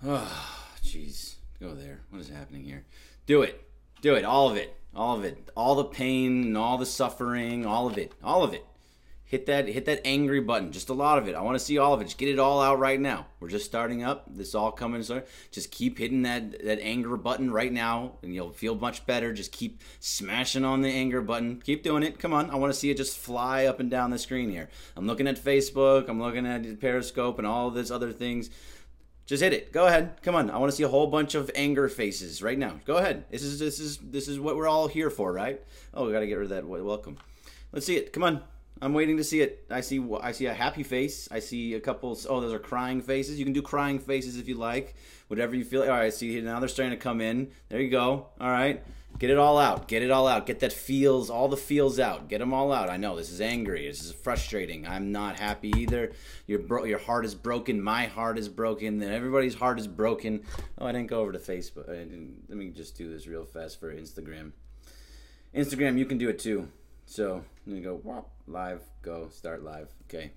Oh, jeez. Go there. What is happening here? Do it. Do it. All of it. All of it. All the pain and all the suffering. All of it. All of it. Hit that angry button. Just a lot of it. I want to see all of it. Just get it all out right now. We're just starting up. This is all coming. So just keep hitting that anger button right now, and you'll feel much better. Just keep smashing on the anger button. Keep doing it. Come on. I want to see it just fly up and down the screen here. I'm looking at Facebook. I'm looking at Periscope and all of this other things. Just hit it. Go ahead. Come on. I want to see a whole bunch of anger faces right now. Go ahead. This is what we're all here for, right? Oh, we got to get rid of that. Welcome. Let's see it. Come on. I'm waiting to see it. I see a happy face. I see a couple. Oh, those are crying faces. You can do crying faces if you like. Whatever you feel. All right. See, now they're starting to come in. There you go. All right. Get it all out. Get it all out. Get that feels, all the feels out. Get them all out. I know this is angry. This is frustrating. I'm not happy either. Your heart is broken. My heart is broken. Then everybody's heart is broken. Oh, I didn't go over to Facebook. Let me just do this real fast for Instagram. Instagram, you can do it too. So I'm gonna go live. Go start live. Okay.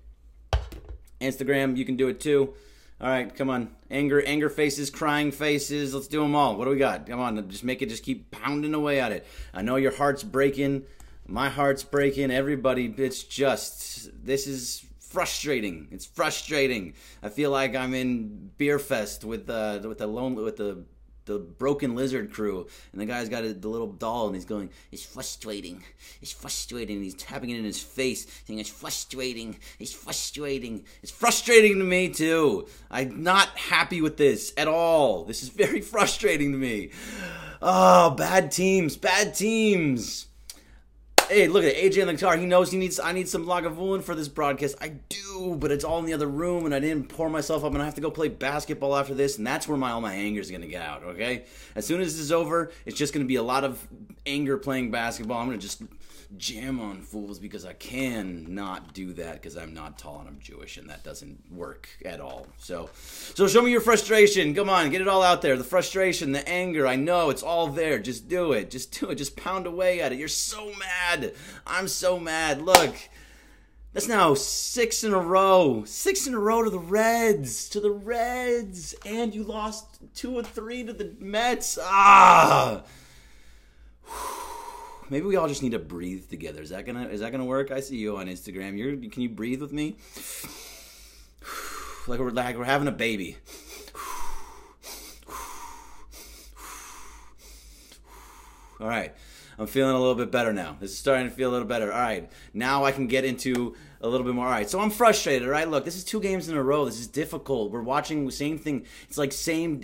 Instagram, you can do it too. All right, come on. Anger faces, crying faces. Let's do them all. What do we got? Come on, just keep pounding away at it. I know your heart's breaking. My heart's breaking. Everybody, this is frustrating. It's frustrating. I feel like I'm in Beer Fest with the broken lizard crew, and the guy's got the little doll, and he's going, it's frustrating, and he's tapping it in his face, saying, it's frustrating, it's frustrating to me too. I'm not happy with this at all. This is very frustrating to me. Oh, bad teams. Hey, look at AJ on the guitar. He knows I need some Lagavulin for this broadcast. I do, but it's all in the other room, and I didn't pour myself up, and I have to go play basketball after this, and that's where all my anger is going to get out, okay? As soon as this is over, it's just going to be a lot of anger playing basketball. I'm going to just jam on fools because I can not do that because I'm not tall and I'm Jewish, and that doesn't work at all. So show me your frustration. Come on, get it all out there. The frustration, the anger, I know it's all there. Just do it. Just pound away at it. You're so mad. I'm so mad. Look, that's now 6 in a row. 6 in a row to the Reds. And you lost 2 or 3 to the Mets. Maybe we all just need to breathe together. Is that gonna work? I see you on Instagram. Can you breathe with me? like we're having a baby. All right. I'm feeling a little bit better now. This is starting to feel a little better. All right. Now I can get into a little bit more. All right. So I'm frustrated, all right? Look, this is 2 games in a row. This is difficult. We're watching the same thing. It's like same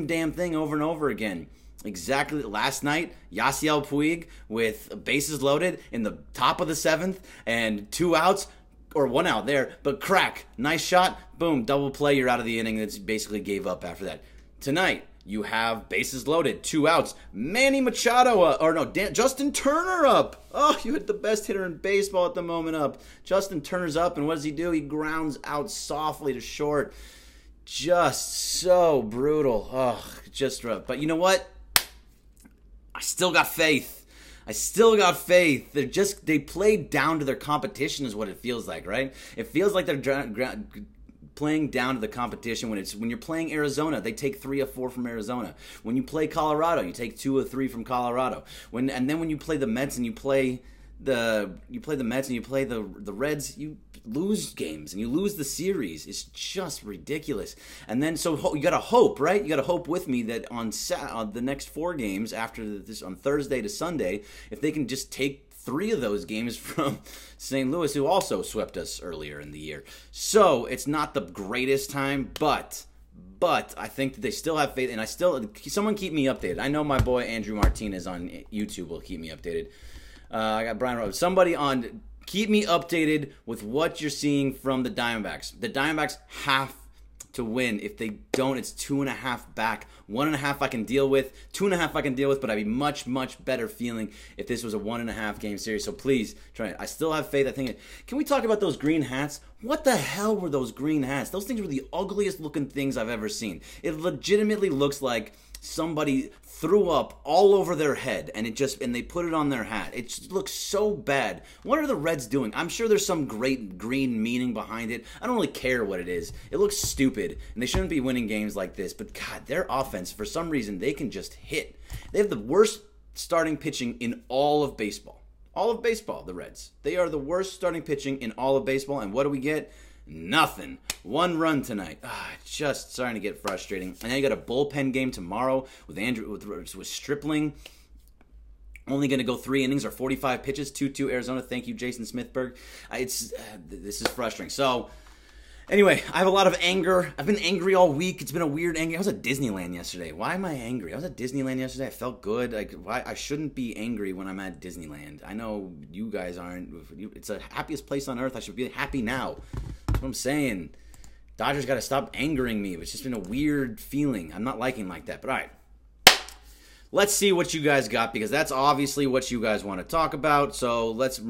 damn thing over and over again. Exactly. Last night, Yasiel Puig with bases loaded in the top of the 7th and 2 outs, or 1 out there, but crack. Nice shot. Boom. Double play. You're out of the inning. That's basically gave up after that. Tonight, you have bases loaded, 2 outs. Manny Machado, Justin Turner up. Oh, you hit the best hitter in baseball at the moment up. Justin Turner's up, and what does he do? He grounds out softly to short. Just so brutal. Oh, just rough. But you know what? I still got faith. They played down to their competition is what it feels like, right? It feels like they're playing down to the competition. When you're playing Arizona, they take 3 or 4 from Arizona. When you play Colorado, you take 2 or 3 from Colorado. And then when you play the Mets and you play the Reds, you lose games and you lose the series. It's just ridiculous. And then so you got to hope, right? You got to hope with me that on the next 4 games after this, on Thursday to Sunday, if they can just take 3 of those games from St. Louis, who also swept us earlier in the year. So it's not the greatest time, but I think that they still have faith, and someone keep me updated. I know my boy Andrew Martinez on YouTube will keep me updated. I got Brian Rose. Somebody on, keep me updated with what you're seeing from the Diamondbacks. The Diamondbacks have to win. If they don't, it's 2.5 back. 1.5 I can deal with. 2.5 I can deal with, but I'd be much, much better feeling if this was a 1.5 game series. So please, try it. I still have faith. Can we talk about those green hats? What the hell were those green hats? Those things were the ugliest looking things I've ever seen. It legitimately looks like somebody threw up all over their head and they put it on their hat. It just looks so bad. What are the Reds doing? I'm sure there's some great green meaning behind it. I don't really care what it is. It looks stupid, and they shouldn't be winning games like this. But God, their offense, for some reason, they can just hit. They have the worst starting pitching in all of baseball. All of baseball, the Reds. They are the worst starting pitching in all of baseball, and what do we get? Nothing. 1 run tonight. Just starting to get frustrating. And now you got a bullpen game tomorrow with Stripling. Only going to go 3 innings or 45 pitches. 2-2 Arizona. Thank you, Jason Smithberg. This is frustrating. So, anyway, I have a lot of anger. I've been angry all week. It's been a weird anger. I was at Disneyland yesterday. Why am I angry? I was at Disneyland yesterday. I felt good. Why I shouldn't be angry when I'm at Disneyland. I know you guys aren't. It's the happiest place on earth. I should be happy now. That's what I'm saying. Dodgers got to stop angering me. It's just been a weird feeling. I'm not liking like that. But all right. Let's see what you guys got, because that's obviously what you guys want to talk about. So let's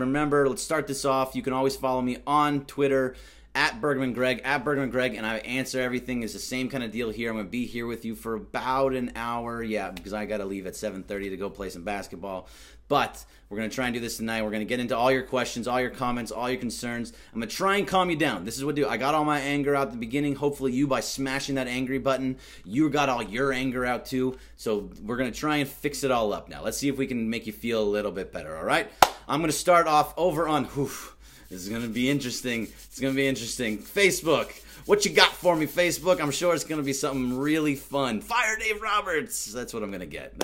start this off. You can always follow me on Twitter at BergmanGreg, and I answer everything. It's the same kind of deal here. I'm going to be here with you for about an hour. Yeah, because I got to leave at 7:30 to go play some basketball. But we're going to try and do this tonight. We're going to get into all your questions, all your comments, all your concerns. I'm going to try and calm you down. This is what I do. I got all my anger out at the beginning. Hopefully you, by smashing that angry button, you got all your anger out too. So we're going to try and fix it all up now. Let's see if we can make you feel a little bit better, all right? I'm going to start off over on... This is going to be interesting. It's going to be interesting. Facebook. What you got for me, Facebook? I'm sure it's going to be something really fun. Fire Dave Roberts. That's what I'm going to get.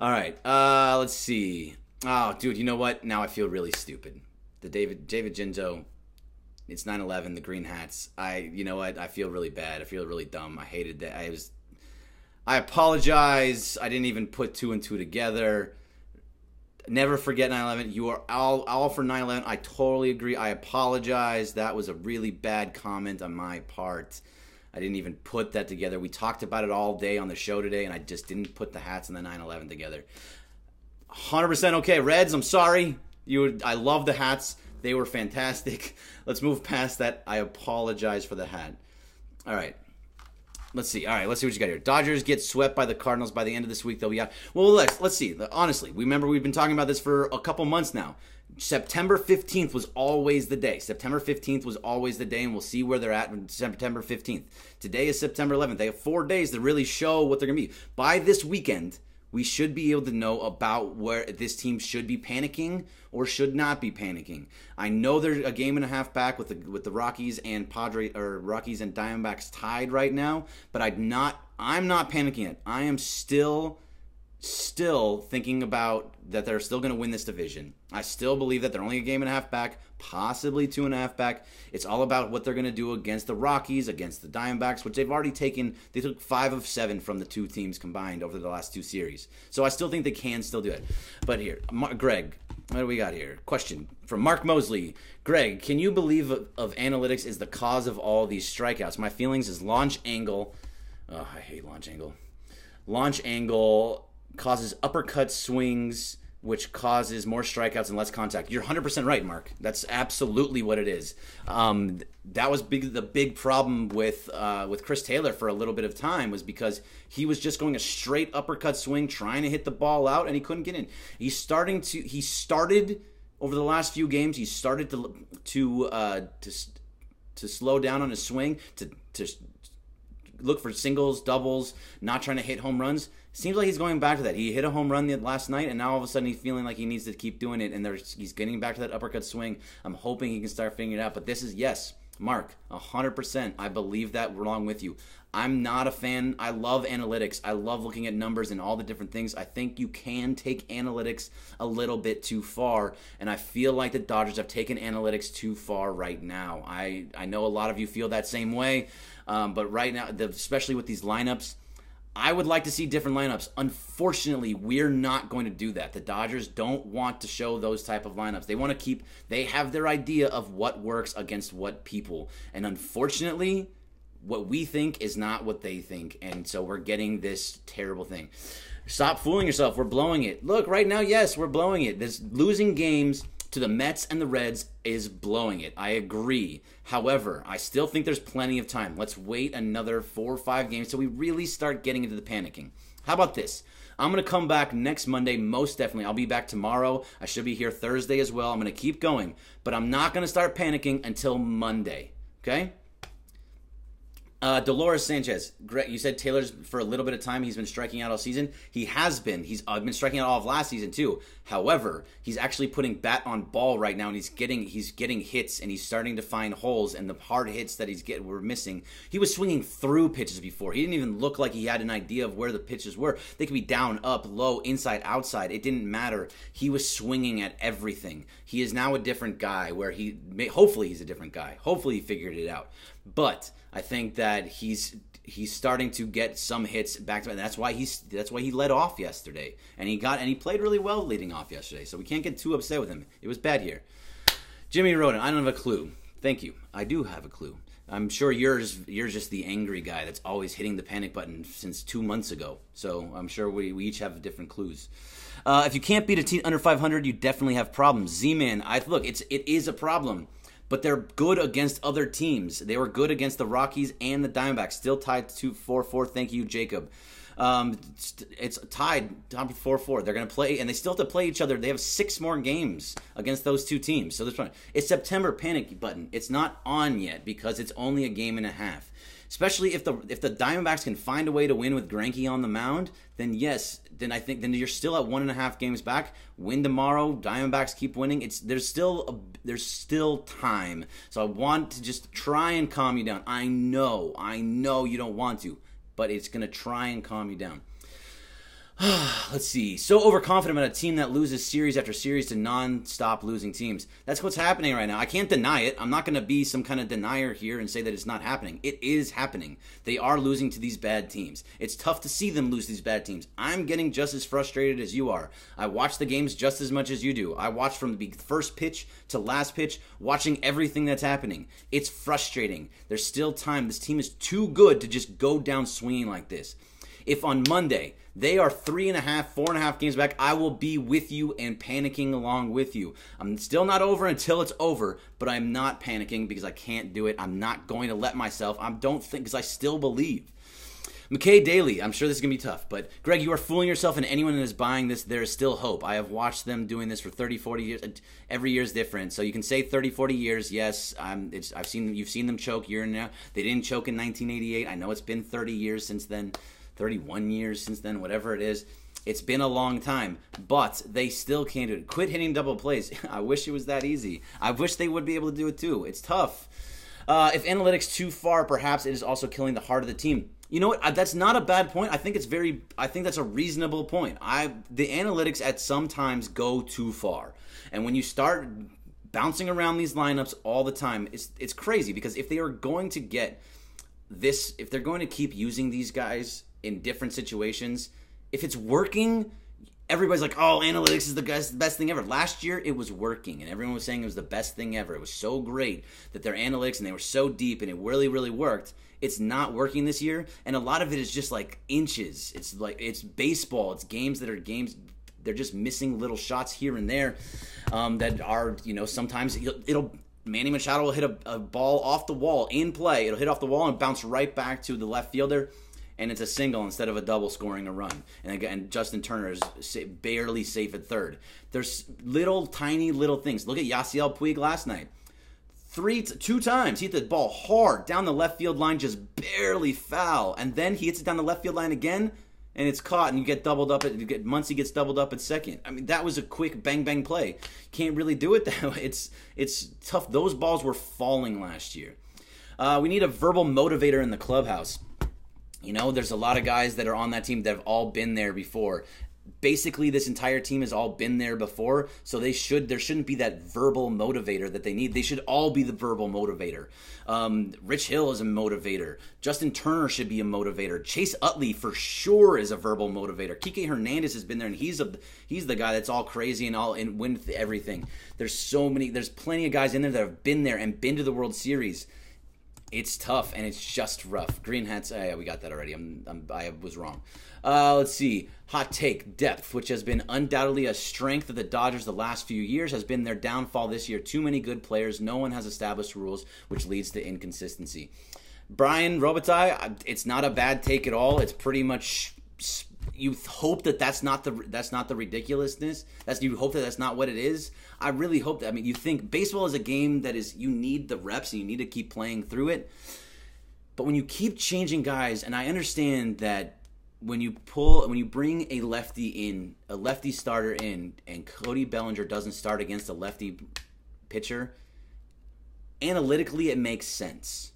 All right. Let's see. Oh, dude, you know what? Now I feel really stupid. The David Ginzo. It's 9/11, the green hats. You know what? I feel really bad. I feel really dumb. I hated that. I apologize. I didn't even put 2 and 2 together. Never forget 9/11. You are all for 9/11. I totally agree. I apologize. That was a really bad comment on my part. I didn't even put that together. We talked about it all day on the show today, and I just didn't put the hats and the 9/11 together. 100% okay. Reds, I'm sorry. I love the hats. They were fantastic. Let's move past that. I apologize for the hat. All right. Let's see. All right, let's see what you got here. Dodgers get swept by the Cardinals by the end of this week. They'll be out. Well, let's see. Honestly, remember we've been talking about this for a couple months now. September 15th was always the day. September 15th was always the day, and we'll see where they're at on September 15th. Today is September 11th. They have 4 days to really show what they're going to be. By this weekend, we should be able to know about where this team should be panicking or should not be panicking. I know they're a game and a half back with the Rockies and Rockies and Diamondbacks tied right now, but I'm not panicking yet. I am still thinking about that they're still going to win this division. I still believe that they're only a game and a half back, possibly 2.5 back. It's all about what they're going to do against the Rockies, against the Diamondbacks, which they've already taken. They took 5 of 7 from the 2 teams combined over the last 2 series. So I still think they can still do it. But here, Greg, what do we got here? Question from Mark Mosley. Greg, can you believe of analytics is the cause of all these strikeouts? My feelings is launch angle. Oh, I hate launch angle. Launch angle causes uppercut swings, which causes more strikeouts and less contact. You're 100% right, Mark. That's absolutely what it is. That was the big problem with Chris Taylor for a little bit of time, was because he was just going a straight uppercut swing, trying to hit the ball out, and he couldn't get in. He started over the last few games. He started to slow down on his swing, to look for singles, doubles, not trying to hit home runs. Seems like he's going back to that. He hit a home run last night, and now all of a sudden he's feeling like he needs to keep doing it, and he's getting back to that uppercut swing. I'm hoping he can start figuring it out. But this is, yes, Mark, 100%. I believe that along with you. I'm not a fan. I love analytics. I love looking at numbers and all the different things. I think you can take analytics a little bit too far, and I feel like the Dodgers have taken analytics too far right now. I know a lot of you feel that same way, but right now, especially with these lineups, I would like to see different lineups. Unfortunately, we're not going to do that. The Dodgers don't want to show those type of lineups. They have their idea of what works against what people. And unfortunately, what we think is not what they think. And so we're getting this terrible thing. Stop fooling yourself. We're blowing it. Look, right now, yes, we're blowing it. This losing games to the Mets and the Reds is blowing it. I agree. However, I still think there's plenty of time. Let's wait another 4 or 5 games till we really start getting into the panicking. How about this? I'm going to come back next Monday, most definitely. I'll be back tomorrow. I should be here Thursday as well. I'm going to keep going. But I'm not going to start panicking until Monday. Okay? Dolores Sanchez, Greg, you said Taylor's for a little bit of time. He's been striking out all season. He has been. He's been striking out all of last season too. However, he's actually putting bat on ball right now, and he's getting hits, and he's starting to find holes. And the hard hits that we're missing. He was swinging through pitches before. He didn't even look like he had an idea of where the pitches were. They could be down, up, low, inside, outside. It didn't matter. He was swinging at everything. He is now a different guy. Hopefully he's a different guy. Hopefully he figured it out. But I think that he's starting to get some hits back to, and that's why he led off yesterday, and he played really well leading off yesterday. So we can't get too upset with him. It was bad here. Jimmy Roden, I don't have a clue. Thank you. I do have a clue. I'm sure you're just the angry guy that's always hitting the panic button since 2 months ago. So I'm sure we each have different clues. If you can't beat a team under 500, you definitely have problems. Z-Man, look, it is a problem. But they're good against other teams. They were good against the Rockies and the Diamondbacks. Still tied to 4-4. Thank you, Jacob. It's tied 4-4. They're going to play, and they still have to play each other. They have 6 more games against those 2 teams. So this one, it's September panic button. It's not on yet because it's only a game and a half. Especially if the Diamondbacks can find a way to win with Greinke on the mound, then yes, then you're still at 1.5 games back. Win tomorrow, Diamondbacks keep winning. There's still time. So I want to just try and calm you down. I know you don't want to, but it's gonna try and calm you down. Let's see. So overconfident about a team that loses series after series to non-stop losing teams. That's what's happening right now. I can't deny it. I'm not going to be some kind of denier here and say that it's not happening. It is happening. They are losing to these bad teams. It's tough to see them lose to these bad teams. I'm getting just as frustrated as you are. I watch the games just as much as you do. I watch from the first pitch to last pitch, watching everything that's happening. It's frustrating. There's still time. This team is too good to just go down swinging like this. If on Monday they are 3.5, 4.5 games back, I will be with you and panicking along with you. I'm still not over until it's over, but I'm not panicking because I can't do it. I'm not going to let myself. I don't think, because I still believe. McKay Daly, I'm sure this is going to be tough, but Greg, you are fooling yourself, and anyone that is buying this, there is still hope. I have watched them doing this for 30, 40 years. Every year is different. So you can say 30, 40 years. Yes, you've seen them choke year and now. They didn't choke in 1988. I know it's been 30 years since then. 31 years since then, whatever it is. It's been a long time, but they still can't do it. Quit hitting double plays. I wish it was that easy. I wish they would be able to do it too. It's tough. If analytics too far, perhaps it is also killing the heart of the team. You know what? That's not a bad point. I think that's a reasonable point. The analytics at some times go too far. And when you start bouncing around these lineups all the time, it's crazy, because if they are going to get this, if they're going to keep using these guys in different situations, if it's working, everybody's like, oh, analytics is the best thing ever. Last year, it was working, and everyone was saying it was the best thing ever. It was so great that their analytics, and they were so deep, and it really, really worked. It's not working this year, and a lot of it is just like inches. It's baseball. It's games. They're just missing little shots here and there that are, sometimes Manny Machado will hit a ball off the wall in play. It'll hit off the wall and bounce right back to the left fielder, and it's a single instead of a double scoring a run. And Justin Turner is barely safe at third. There's tiny little things. Look at Yasiel Puig last night. 2 times he hit the ball hard down the left field line, just barely foul, and then he hits it down the left field line again, and it's caught, and Muncy gets doubled up at second. I mean, that was a quick bang bang play. Can't really do it that way. It's tough. Those balls were falling last year. We need a verbal motivator in the clubhouse. There's a lot of guys that are on that team that have all been there before. Basically, this entire team has all been there before, so there shouldn't be that verbal motivator that they need. They should all be the verbal motivator. Rich Hill is a motivator. Justin Turner should be a motivator. Chase Utley for sure is a verbal motivator. Kike Hernandez has been there, and he's the guy that's all crazy and wins everything. There's plenty of guys in there that have been there and been to the World Series. It's tough, and it's just rough. Green hats, yeah, we got that already. I was wrong. Let's see. Hot take, depth, which has been undoubtedly a strength of the Dodgers the last few years, has been their downfall this year. Too many good players. No one has established rules, which leads to inconsistency. Brian Robitaille, it's not a bad take at all. It's pretty much... You hope that's not the ridiculousness. You hope that's not what it is. I really hope that. I mean, you think baseball is a game that is, you need the reps and you need to keep playing through it. But when you keep changing guys, and I understand that when you bring a lefty starter in, and Cody Bellinger doesn't start against a lefty pitcher, analytically it makes sense.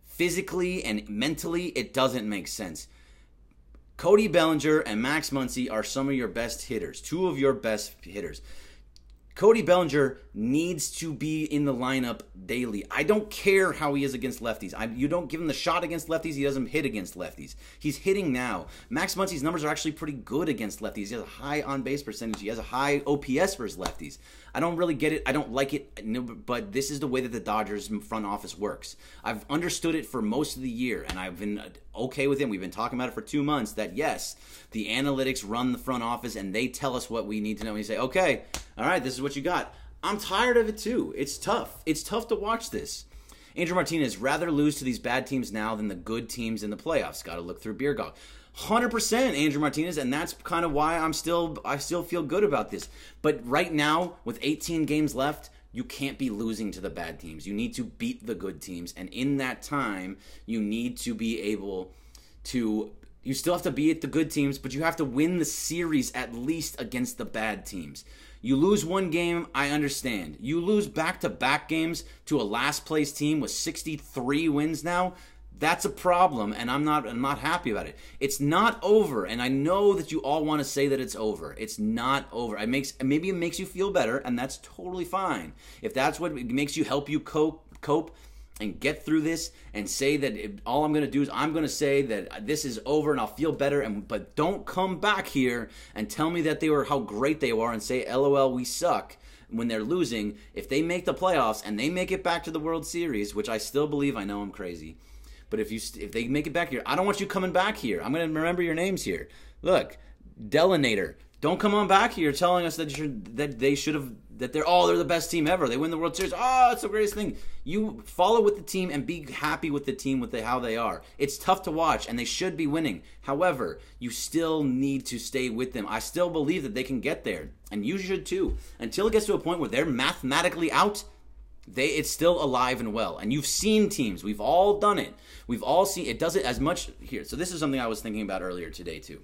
Physically and mentally, it doesn't make sense. Cody Bellinger and Max Muncy are some of your best hitters, two of your best hitters. Cody Bellinger needs to be in the lineup daily. I don't care how he is against lefties. You don't give him the shot against lefties, he doesn't hit against lefties. He's hitting now. Max Muncy's numbers are actually pretty good against lefties. He has a high on-base percentage. He has a high OPS for his lefties. I don't really get it. I don't like it, but this is the way that the Dodgers front office works. I've understood it for most of the year, and I've been okay with it. We've been talking about it for 2 months, that yes, the analytics run the front office, and they tell us what we need to know. And you say, okay, all right, this is what you got. I'm tired of it too. It's tough. It's tough to watch this. Andrew Martinez, rather lose to these bad teams now than the good teams in the playoffs. Got to look through beer gog. 100% Andrew Martinez, and that's kind of why I still feel good about this. But right now, with 18 games left, you can't be losing to the bad teams. You need to beat the good teams, and in that time, you need to be able to... You still have to beat the good teams, but you have to win the series at least against the bad teams. You lose one game, I understand. You lose back-to-back games to a last-place team with 63 wins now, that's a problem, and I'm not happy about it. It's not over, and I know that you all want to say that it's over. It's not over. Maybe it makes you feel better, and that's totally fine. If that's what makes you help you cope and get through this, and say that all I'm going to do is I'm going to say that this is over and I'll feel better, but don't come back here and tell me that how great they are and say, LOL, we suck, when they're losing. If they make the playoffs and they make it back to the World Series, which I still believe, I know I'm crazy, but if they make it back here, I don't want you coming back here. I'm going to remember your names here. Look, Delanator, don't come on back here telling us that they're the best team ever. They win the World Series. Oh, it's the greatest thing. You follow with the team and be happy with the team with how they are. It's tough to watch, and they should be winning. However, you still need to stay with them. I still believe that they can get there, and you should too. Until it gets to a point where they're mathematically out, it's still alive and well. And you've seen teams. We've all done it. We've all seen it. Does it as much here. So this is something I was thinking about earlier today too.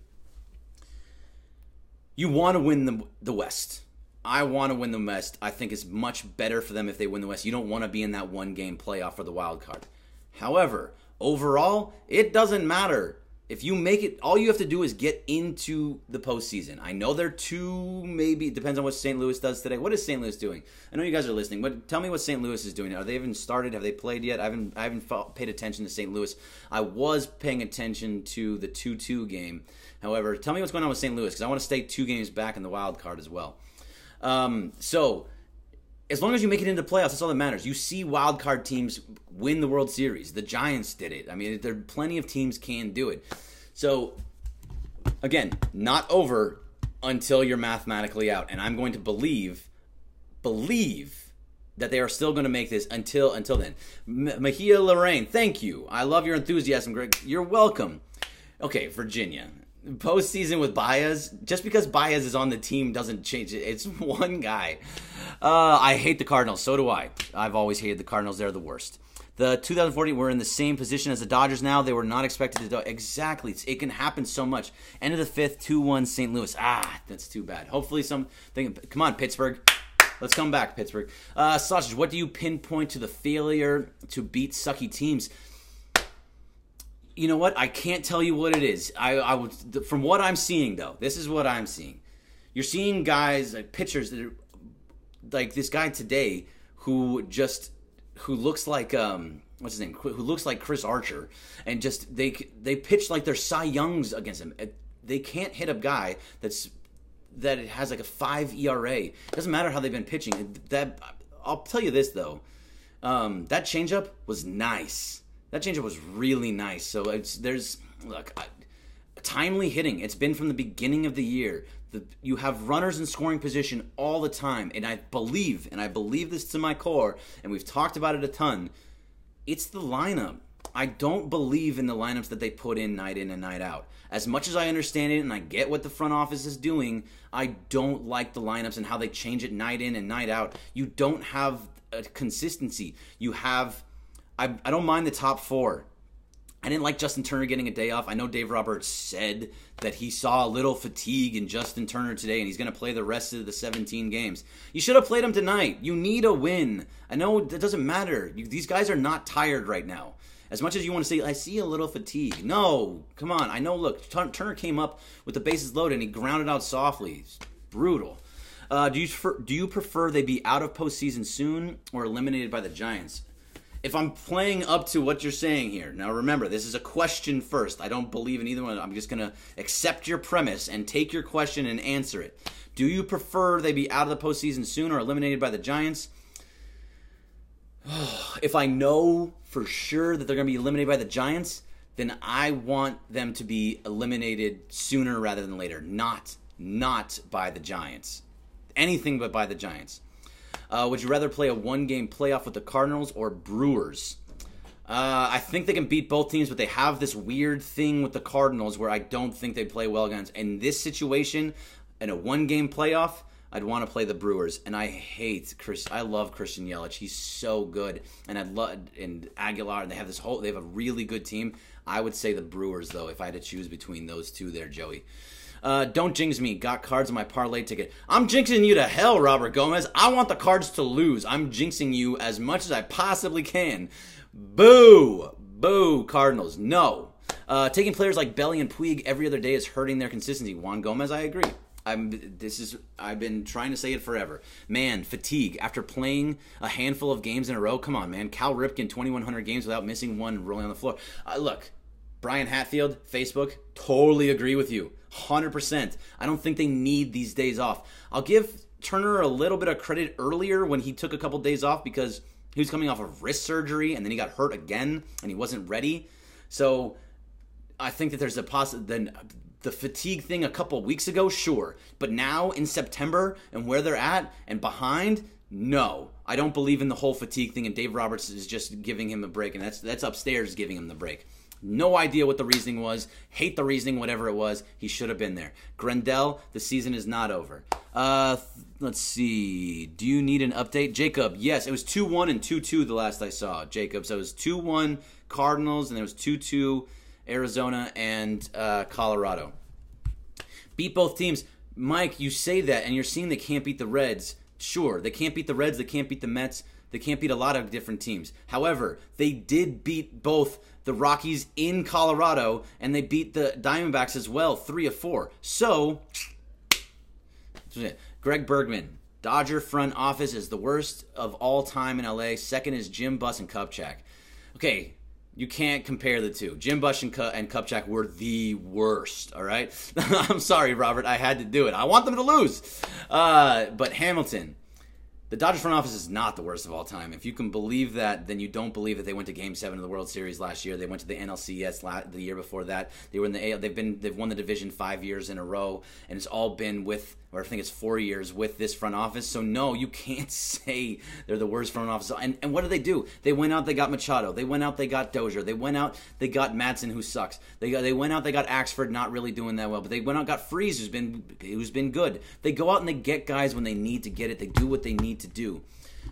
You want to win the West. I want to win the West. I think it's much better for them if they win the West. You don't want to be in that one-game playoff for the wild card. However, overall, it doesn't matter. If you make it, all you have to do is get into the postseason. I know they're maybe, it depends on what St. Louis does today. What is St. Louis doing? I know you guys are listening, but tell me what St. Louis is doing. Are they even started? Have they played yet? I haven't paid attention to St. Louis. I was paying attention to the 2-2 game. However, tell me what's going on with St. Louis, because I want to stay 2 games back in the wild card as well. So, as long as you make it into the playoffs, that's all that matters. You see wild card teams win the World Series. The Giants did it. I mean, there are plenty of teams can do it. So, again, not over until you're mathematically out. And I'm going to believe that they are still going to make this until then. Mahia Lorraine, thank you. I love your enthusiasm, Greg. You're welcome. Okay, Virginia. Postseason with Baez. Just because Baez is on the team doesn't change it. It's one guy. I hate the Cardinals. So do I. I've always hated the Cardinals. They're the worst. The 2040, we're in the same position as the Dodgers now. They were not expected to do exactly. It can happen so much. End of the 5th, 2-1 St. Louis. That's too bad. Hopefully something. Come on, Pittsburgh. Let's come back, Pittsburgh. Sausage, what do you pinpoint to the failure to beat sucky teams? You know what? I can't tell you what it is. From what I'm seeing, though, this is what I'm seeing. You're seeing guys, like pitchers, that are, like this guy today who looks like what's his name? Who looks like Chris Archer, and just they pitch like they're Cy Youngs against him. They can't hit a guy that has like a 5 ERA. It doesn't matter how they've been pitching. I'll tell you this though. That changeup was nice. That changeup was really nice. So timely hitting. It's been from the beginning of the year. You have runners in scoring position all the time, and I believe this to my core, and we've talked about it a ton. It's the lineup. I don't believe in the lineups that they put in and night out. As much as I understand it and I get what the front office is doing, I don't like the lineups and how they change it night in and night out. You don't have a consistency. You have, I don't mind the top four. I didn't like Justin Turner getting a day off. I know Dave Roberts said that he saw a little fatigue in Justin Turner today and he's going to play the rest of the 17 games. You should have played him tonight. You need a win. I know that doesn't matter. These guys are not tired right now. As much as you want to say, I see a little fatigue. No, come on. I know, look, Turner came up with the bases loaded and he grounded out softly. It's brutal. Do you prefer they be out of postseason soon or eliminated by the Giants? If I'm playing up to what you're saying here, now remember, this is a question first. I don't believe in either one. I'm just going to accept your premise and take your question and answer it. Do you prefer they be out of the postseason soon or eliminated by the Giants? If I know for sure that they're going to be eliminated by the Giants, then I want them to be eliminated sooner rather than later. Not by the Giants. Anything but by the Giants. Would you rather play a one-game playoff with the Cardinals or Brewers? I think they can beat both teams, but they have this weird thing with the Cardinals where I don't think they play well against. In this situation, in a one-game playoff, I'd want to play the Brewers, and I love Christian Yelich. He's so good, and and Aguilar. And they have a really good team. I would say the Brewers though, if I had to choose between those two there, Joey. Don't jinx me. Got Cards on my parlay ticket. I'm jinxing you to hell, Robert Gomez. I want the Cards to lose. I'm jinxing you as much as I possibly can. Boo, boo, Cardinals. No. Taking players like Belly and Puig every other day is hurting their consistency. Juan Gomez, I agree. I've been trying to say it forever. Man, fatigue after playing a handful of games in a row. Come on, man. Cal Ripken, 2,100 games without missing one, rolling on the floor. Look, Brian Hatfield, Facebook, totally agree with you. 100%. I don't think they need these days off. I'll give Turner a little bit of credit earlier when he took a couple days off because he was coming off of wrist surgery and then he got hurt again and he wasn't ready. So I think that there's a possibility. The fatigue thing a couple weeks ago, sure. But now in September and where they're at and behind, no. I don't believe in the whole fatigue thing, and Dave Roberts is just giving him a break, and that's upstairs giving him the break. No idea what the reasoning was. Hate the reasoning, whatever it was. He should have been there. Grendel, the season is not over. Let's see. Do you need an update? Jacob, yes. It was 2-1 and 2-2 the last I saw, Jacob. So it was 2-1 Cardinals, and there was 2-2 Arizona and Colorado. Beat both teams. Mike, you say that, and you're seeing they can't beat the Reds. Sure, they can't beat the Reds. They can't beat the Mets. They can't beat a lot of different teams. However, they did beat both the Rockies in Colorado, and they beat the Diamondbacks as well, 3 of 4. So, Greg Bergman, Dodger front office is the worst of all time in LA. Second is Jim Buss and Kupchak. Okay, you can't compare the two. Jim Buss and Kupchak were the worst, all right? I'm sorry, Robert. I had to do it. I want them to lose. But Hamilton, the Dodgers front office is not the worst of all time. If you can believe that, then you don't believe that they went to Game 7 of the World Series last year. They went to the NLCS the year before that. They were in the AL. They've won the division 5 years in a row, and it's all been with, or I think it's 4 years with this front office. So no, you can't say they're the worst front office. And what do? They went out, they got Machado. They went out, they got Dozier. They went out, they got Madsen, who sucks. They went out, they got Axford, not really doing that well. But they went out, got Freese, who's been good. They go out and they get guys when they need to get it. They do what they need to do.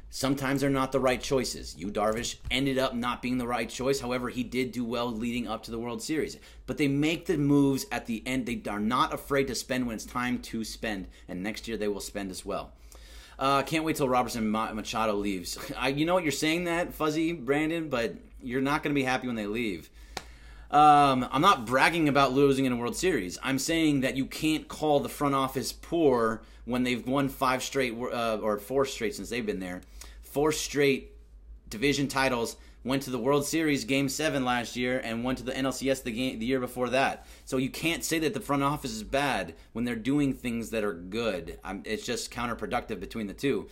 Sometimes they're not the right choices. Yu Darvish ended up not being the right choice. However, he did do well leading up to the World Series. But they make the moves at the end. They are not afraid to spend when it's time to spend. And next year they will spend as well. Can't wait till Robertson Machado leaves. You know what, you're saying that, Fuzzy Brandon, but you're not going to be happy when they leave. I'm not bragging about losing in a World Series. I'm saying that you can't call the front office poor when they've won 5 straight, or 4 straight since they've been there. 4 straight division titles, went to the World Series Game 7 last year, and went to the NLCS the year before that. So you can't say that the front office is bad when they're doing things that are good. It's just counterproductive between the two.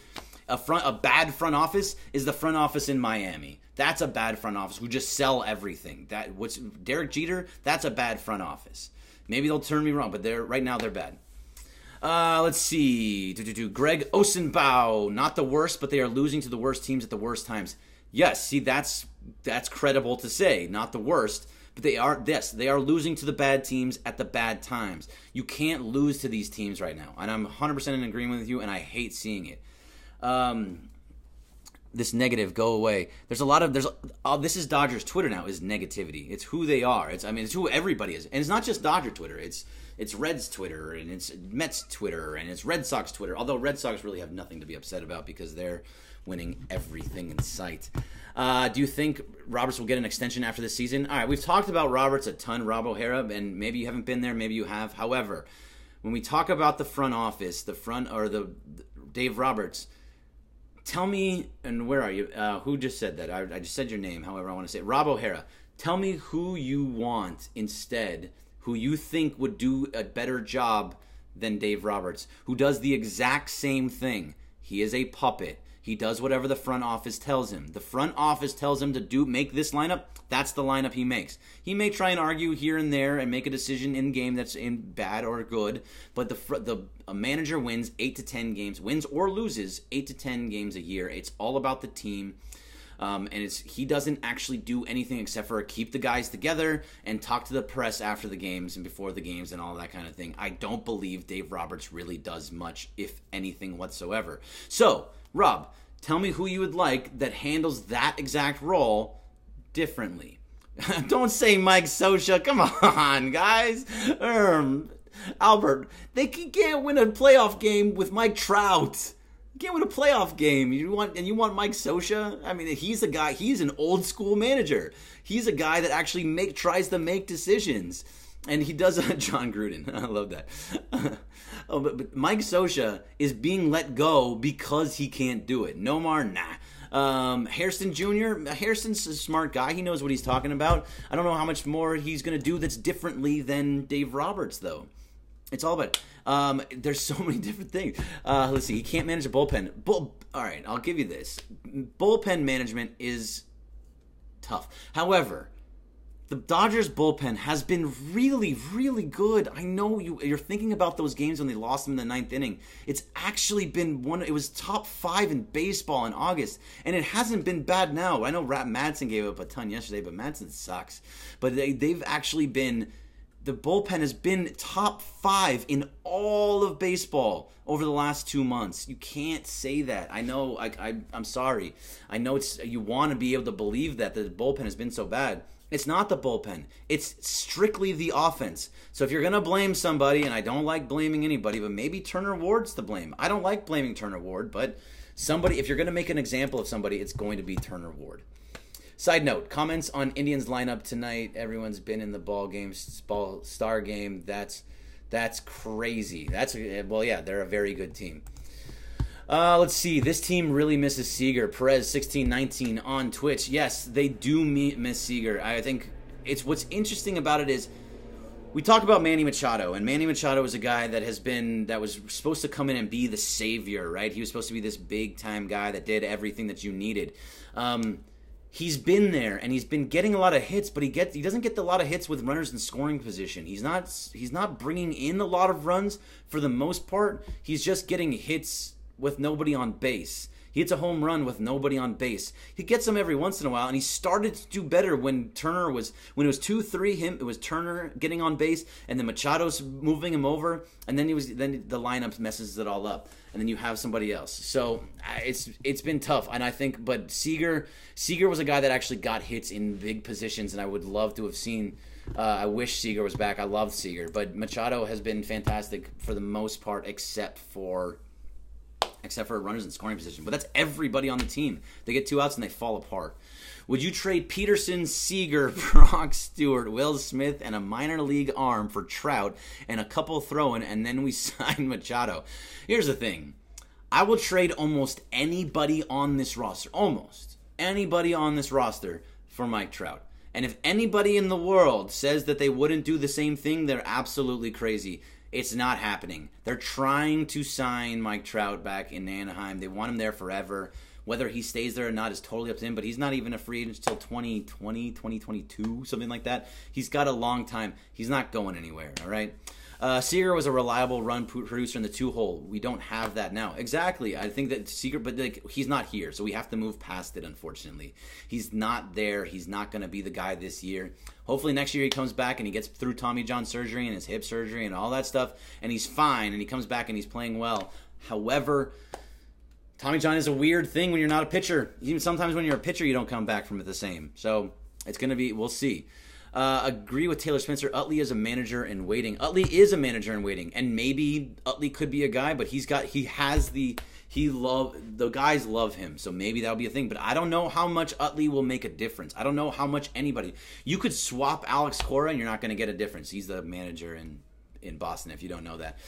A bad front office is the front office in Miami. That's a bad front office who just sell everything. What's Derek Jeter? That's a bad front office. Maybe they'll turn me wrong, but right now they're bad. Let's see. Greg Osenbau, not the worst, but they are losing to the worst teams at the worst times. Yes, see, that's credible to say, not the worst, but they are losing to the bad teams at the bad times. You can't lose to these teams right now, and I'm 100% in agreement with you, and I hate seeing it. This negative, go away. This is Dodgers Twitter now, is negativity. It's who they are. It's who everybody is, and it's not just Dodger Twitter. It's Reds Twitter, and it's Mets Twitter, and it's Red Sox Twitter. Although Red Sox really have nothing to be upset about because they're winning everything in sight. Do you think Roberts will get an extension after this season? All right, we've talked about Roberts a ton, Rob O'Hara, and maybe you haven't been there, maybe you have. However, when we talk about the front office, the Dave Roberts, tell me, and where are you? Who just said that? I just said your name, however I want to say it. Rob O'Hara. Tell me who you want instead, who you think would do a better job than Dave Roberts, who does the exact same thing. He is a puppet. He does whatever the front office tells him. The front office tells him to make this lineup. That's the lineup he makes. He may try and argue here and there and make a decision in game that's in bad or good, but a manager wins 8 to 10 games, wins or loses 8 to 10 games a year. It's all about the team. And he doesn't actually do anything except for keep the guys together and talk to the press after the games and before the games and all that kind of thing. I don't believe Dave Roberts really does much, if anything whatsoever. So, Rob, tell me who you would like that handles that exact role differently. Don't say Mike Scioscia. Come on, guys. Albert, they can't win a playoff game with Mike Trout. Can't win a playoff game. You want Mike Scioscia? I mean, he's a guy. He's an old school manager. He's a guy that actually tries to make decisions, and he does. John Gruden, I love that. But Mike Scioscia is being let go because he can't do it. Nomar, nah. Hairston Jr. Hairston's a smart guy. He knows what he's talking about. I don't know how much more he's going to do that's differently than Dave Roberts, though. It's all about there's so many different things. Let's see. He can't manage a bullpen. All right, I'll give you this. Bullpen management is tough. However, the Dodgers bullpen has been really, really good. I know you're thinking about those games when they lost them in the ninth inning. It's actually been it was top 5 in baseball in August, and it hasn't been bad now. I know Madsen gave up a ton yesterday, but Madsen sucks. But they've actually been... The bullpen has been top 5 in all of baseball over the last 2 months. You can't say that. I know. I'm sorry. I know you want to be able to believe that the bullpen has been so bad. It's not the bullpen. It's strictly the offense. So if you're going to blame somebody, and I don't like blaming anybody, but maybe Turner Ward's to blame. I don't like blaming Turner Ward, but if you're going to make an example of somebody, it's going to be Turner Ward. Side note, comments on Indians lineup tonight. Everyone's been in the star game. That's crazy. They're a very good team. Let's see. This team really misses Seager. Perez 1619 on Twitch. Yes, they do miss Seager. I think what's interesting about it is we talk about Manny Machado, and Manny Machado is a guy that was supposed to come in and be the savior, right? He was supposed to be this big time guy that did everything that you needed. He's been there, and he's been getting a lot of hits, but he doesn't get a lot of hits with runners in scoring position. He's not bringing in a lot of runs for the most part. He's just getting hits with nobody on base. He hits a home run with nobody on base. He gets them every once in a while, and he started to do better when it was 2-3 him. It was Turner getting on base, and then Machado's moving him over, and then the lineup messes it all up, and then you have somebody else. So it's been tough, and I think, but Seager was a guy that actually got hits in big positions, and I would love to have seen. I wish Seager was back. I love Seager, but Machado has been fantastic for the most part, except for runners in scoring position. But that's everybody on the team. They get 2 outs and they fall apart. Would you trade Peterson, Seager, Brock Stewart, Will Smith, and a minor league arm for Trout and a couple throw-in, and then we sign Machado? Here's the thing. I will trade almost anybody on this roster. Almost anybody on this roster for Mike Trout. And if anybody in the world says that they wouldn't do the same thing, they're absolutely crazy. It's not happening. They're trying to sign Mike Trout back in Anaheim. They want him there forever. Whether he stays there or not is totally up to him, but he's not even a free agent until 2020, 2022, something like that. He's got a long time. He's not going anywhere, all right? Seager was a reliable run producer in the 2-hole. We don't have that now. Exactly. I think that Seager, but like, he's not here, so we have to move past it, unfortunately. He's not there. He's not going to be the guy this year. Hopefully next year he comes back and he gets through Tommy John surgery and his hip surgery and all that stuff, and he's fine, and he comes back and he's playing well. However, Tommy John is a weird thing when you're not a pitcher. Even sometimes when you're a pitcher, you don't come back from it the same. So it's going to be, we'll see. Agree with Taylor Spencer. Utley is a manager in waiting. Utley is a manager in waiting, and maybe Utley could be a guy, but the guys love him, so maybe that'll be a thing. But I don't know how much Utley will make a difference. I don't know how much anybody. You could swap Alex Cora, and you're not going to get a difference. He's the manager in Boston. If you don't know that,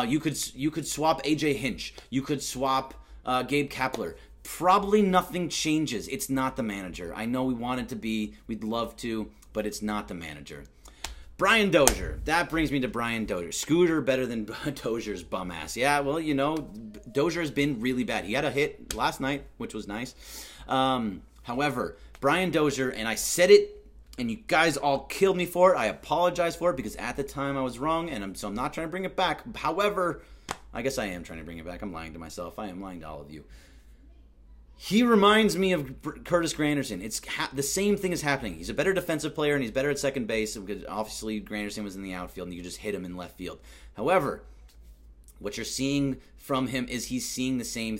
you could swap AJ Hinch. You could swap Gabe Kapler. Probably nothing changes. It's not the manager. I know we want it to be. We'd love to. But it's not the manager. Brian Dozier. That brings me to Brian Dozier. Scooter better than Dozier's bum ass. Yeah, well, Dozier has been really bad. He had a hit last night, which was nice. However, Brian Dozier, and I said it, and you guys all killed me for it. I apologize for it because at the time I was wrong, and so I'm not trying to bring it back. However, I guess I am trying to bring it back. I'm lying to myself. I am lying to all of you. He reminds me of Curtis Granderson. It's the same thing is happening. He's a better defensive player, and he's better at second base because obviously Granderson was in the outfield, and you could just hit him in left field. However, what you're seeing from him is he's doing the same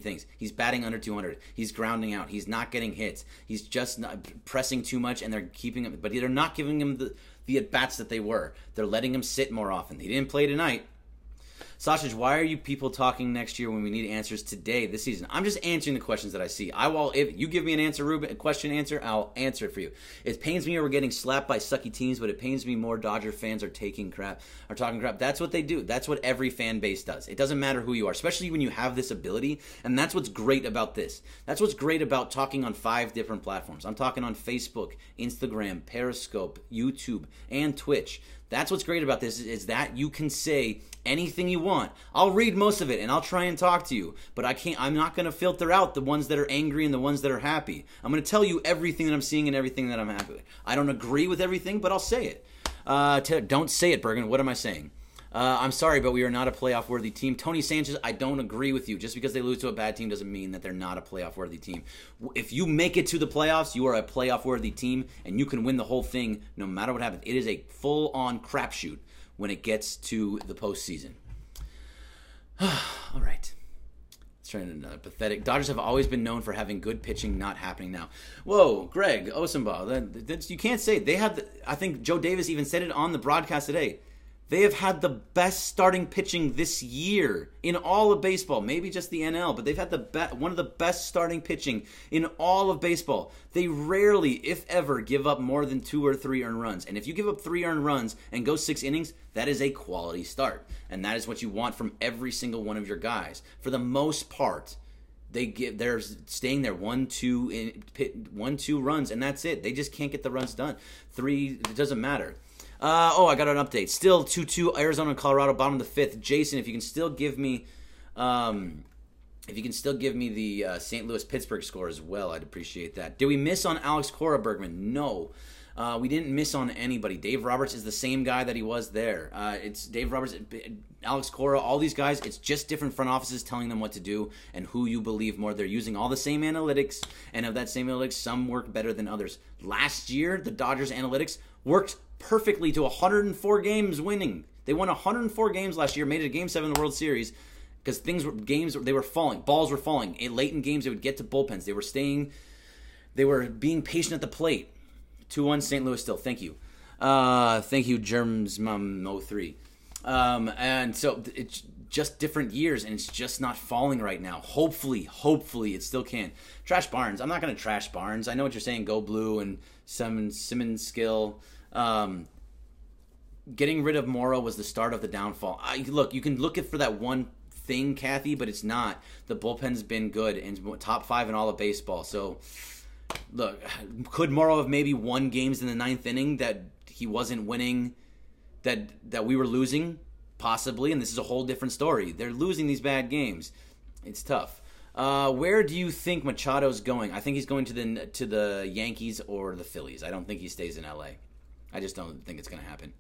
things. He's batting under 200. He's grounding out. He's not getting hits. He's just not pressing too much, and they're keeping him. But they're not giving him the at-bats that they were. They're letting him sit more often. He didn't play tonight. Sausage, why are you people talking next year when we need answers today, this season? I'm just answering the questions that I see. If you give me an answer, Ruben, a question answer, I'll answer it for you. It pains me we're getting slapped by sucky teams, but it pains me more Dodger fans are talking crap. That's what they do. That's what every fan base does. It doesn't matter who you are, especially when you have this ability, and that's what's great about this. That's what's great about talking on 5 different platforms. I'm talking on Facebook, Instagram, Periscope, YouTube, and Twitch. That's what's great about this is that you can say anything you want. I'll read most of it and I'll try and talk to you, but I'm not going to filter out the ones that are angry and the ones that are happy. I'm going to tell you everything that I'm seeing and everything that I'm happy with. I don't agree with everything, but I'll say it. Don't say it, Bergen. What am I saying? I'm sorry, but we are not a playoff-worthy team. Tony Sanchez, I don't agree with you. Just because they lose to a bad team doesn't mean that they're not a playoff-worthy team. If you make it to the playoffs, you are a playoff-worthy team, and you can win the whole thing no matter what happens. It is a full-on crapshoot when it gets to the postseason. All right. Let's try another pathetic. Dodgers have always been known for having good pitching, not happening now. Whoa, Greg Osenbaugh. You can't say it. They have. I think Joe Davis even said it on the broadcast today. They have had the best starting pitching this year in all of baseball. Maybe just the NL, but they've had one of the best starting pitching in all of baseball. They rarely, if ever, give up more than 2 or 3 earned runs. And if you give up 3 earned runs and go 6 innings, that is a quality start. And that is what you want from every single one of your guys. For the most part, they're staying there 1-2 runs, and that's it. They just can't get the runs done. 3, it doesn't matter. I got an update. Still 2-2 Arizona and Colorado, bottom of the 5th. Jason, if you can still give me the St. Louis-Pittsburgh score as well, I'd appreciate that. Did we miss on Alex Cora, Bergman? No. We didn't miss on anybody. Dave Roberts is the same guy that he was there. It's Dave Roberts, Alex Cora, all these guys. It's just different front offices telling them what to do and who you believe more. They're using all the same analytics, and of that same analytics, some work better than others. Last year, the Dodgers analytics worked perfectly to 104 games winning. They won 104 games last year, made it a Game 7 in the World Series because they were falling. Balls were falling. Late in games, they would get to bullpens. They were being patient at the plate. 2-1 St. Louis still. Thank you. Thank you, Germsmum03. And so it's just different years, and it's just not falling right now. Hopefully it still can. Trash Barnes. I'm not going to trash Barnes. I know what you're saying. Go blue and Simmons skill. Getting rid of Morrow was the start of the downfall. Look, you can look for that one thing, Kathy, but it's not. The bullpen's been good and top 5 in all of baseball. So, look, could Morrow have maybe won games in the 9th inning that he wasn't winning, that we were losing? possibly, and this is a whole different story. They're losing these bad games. It's tough. Where do you think Machado's going? I think he's going to the Yankees or the Phillies. I don't think he stays in LA. I just don't think it's going to happen.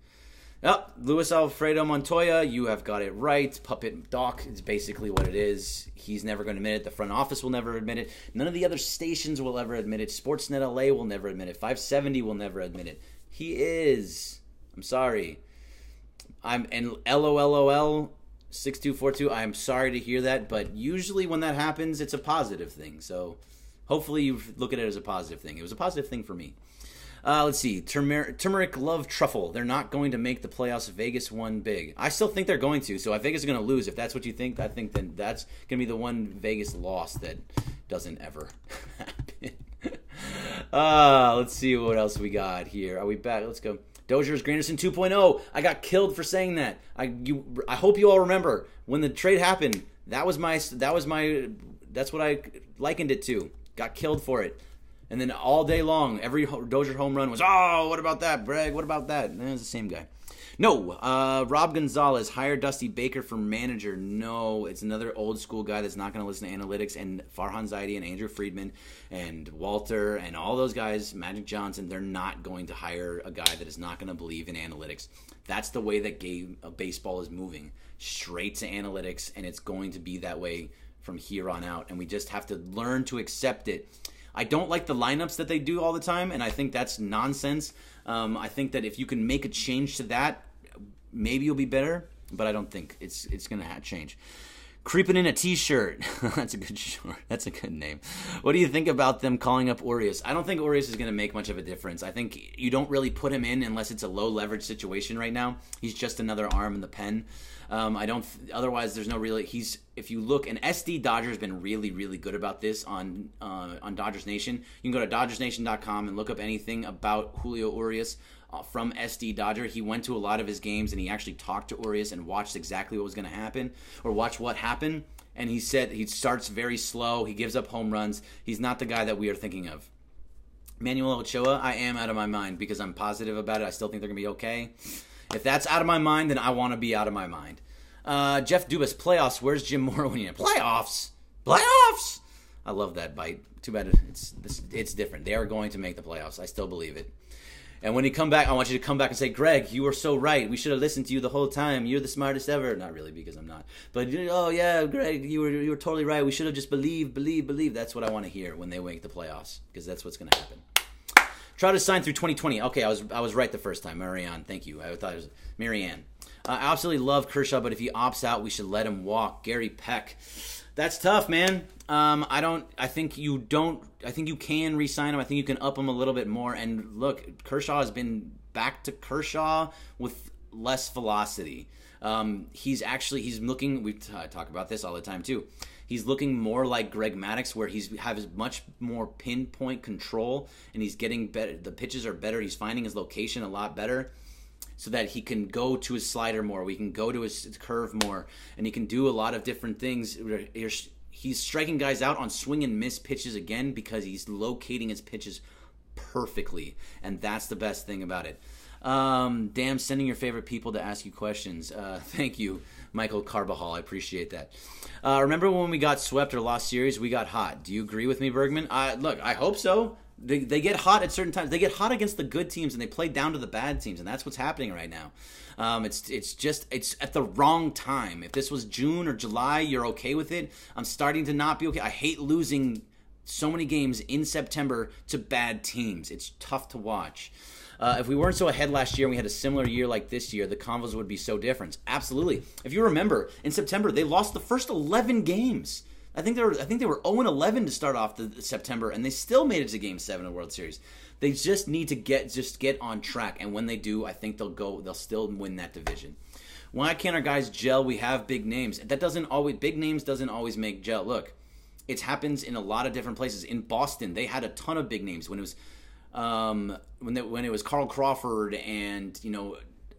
Oh, Luis Alfredo Montoya, you have got it right. Puppet Doc is basically what it is. He's never going to admit it. The front office will never admit it. None of the other stations will ever admit it. Sportsnet LA will never admit it. 570 will never admit it. He is. I'm sorry. And LOLOL 6242, I'm sorry to hear that, but usually when that happens, it's a positive thing. So hopefully you look at it as a positive thing. It was a positive thing for me. Let's see. Turmeric Love Truffle. They're not going to make the playoffs. Vegas won big. I still think they're going to. So if Vegas is going to lose, if that's what you think, I think then that's going to be the one Vegas loss that doesn't ever happen. Let's see what else we got here. Are we back? Let's go. Dozier's Granderson 2.0. I got killed for saying that. I hope you all remember when the trade happened. That's what I likened it to. Got killed for it. And then all day long, every Dozier home run was, oh, what about that, Bragg? What about that? And it was the same guy. No, Rob Gonzalez, hire Dusty Baker for manager. No, it's another old school guy that's not going to listen to analytics. And Farhan Zaidi and Andrew Friedman and Walter and all those guys, Magic Johnson, they're not going to hire a guy that is not going to believe in analytics. That's the way that baseball is moving, straight to analytics, and it's going to be that way from here on out. And we just have to learn to accept it. I don't like the lineups that they do all the time, and I think that's nonsense. I think that if you can make a change to that, maybe you'll be better, but I don't think it's going to change. Creeping in a T-shirt. That's a good short. That's a good name. What do you think about them calling up Urias? I don't think Urias is going to make much of a difference. I think you don't really put him in unless it's a low-leverage situation right now. He's just another arm in the pen. Otherwise, there's no really. If you look, and SD Dodger has been really, really good about this on Dodgers Nation. You can go to DodgersNation.com and look up anything about Julio Urias from SD Dodger. He went to a lot of his games and he actually talked to Urias and watched exactly what was going to happen, or watch what happened. And he said he starts very slow. He gives up home runs. He's not the guy that we are thinking of. Manuel Ochoa, I am out of my mind because I'm positive about it. I still think they're going to be okay. If that's out of my mind, then I want to be out of my mind. Jeff Dubas, playoffs. Where's Jim Moore when you have playoffs? Playoffs! I love that bite. Too bad it's different. They are going to make the playoffs. I still believe it. And when you come back, I want you to come back and say, Greg, you were so right. We should have listened to you the whole time. You're the smartest ever. Not really, because I'm not. But, oh, yeah, Greg, you were totally right. We should have just believed. That's what I want to hear when they make the playoffs, because that's what's going to happen. Try to sign through 2020. Okay, I was right the first time. Marianne, thank you. I thought it was Marianne. I absolutely love Kershaw, but if he opts out, we should let him walk. Gary Peck. That's tough, man. I think you can re-sign him. I think you can up him a little bit more. And look, Kershaw has been back to Kershaw with less velocity. He's looking. We talk about this all the time too. He's looking more like Greg Maddux, where he has much more pinpoint control, and he's getting better. The pitches are better. He's finding his location a lot better, so that he can go to his slider more. We can go to his curve more, and he can do a lot of different things. He's striking guys out on swing and miss pitches again because he's locating his pitches perfectly, and that's the best thing about it. Damn, sending your favorite people to ask you questions. Thank you, Michael Carbajal. I appreciate that. Remember when we got swept or lost series? We got hot. Do you agree with me, Bergman? Look, I hope so. They get hot at certain times. They get hot against the good teams, and they play down to the bad teams, and that's what's happening right now. It's at the wrong time. If this was June or July, you're okay with it. I'm starting to not be okay. I hate losing so many games in September to bad teams. It's tough to watch. If we weren't so ahead last year and we had a similar year like this year, the convos would be so different. Absolutely. If you remember, in September, they lost the first 11 games. I think they were 0-11 to start off the September, and they still made it to Game 7 of the World Series. They just need to get on track, and when they do, I think they'll still win that division. Why can't our guys gel? We have big names. Big names doesn't always make gel. Look, it happens in a lot of different places. In Boston, they had a ton of big names when it was when it was Carl Crawford and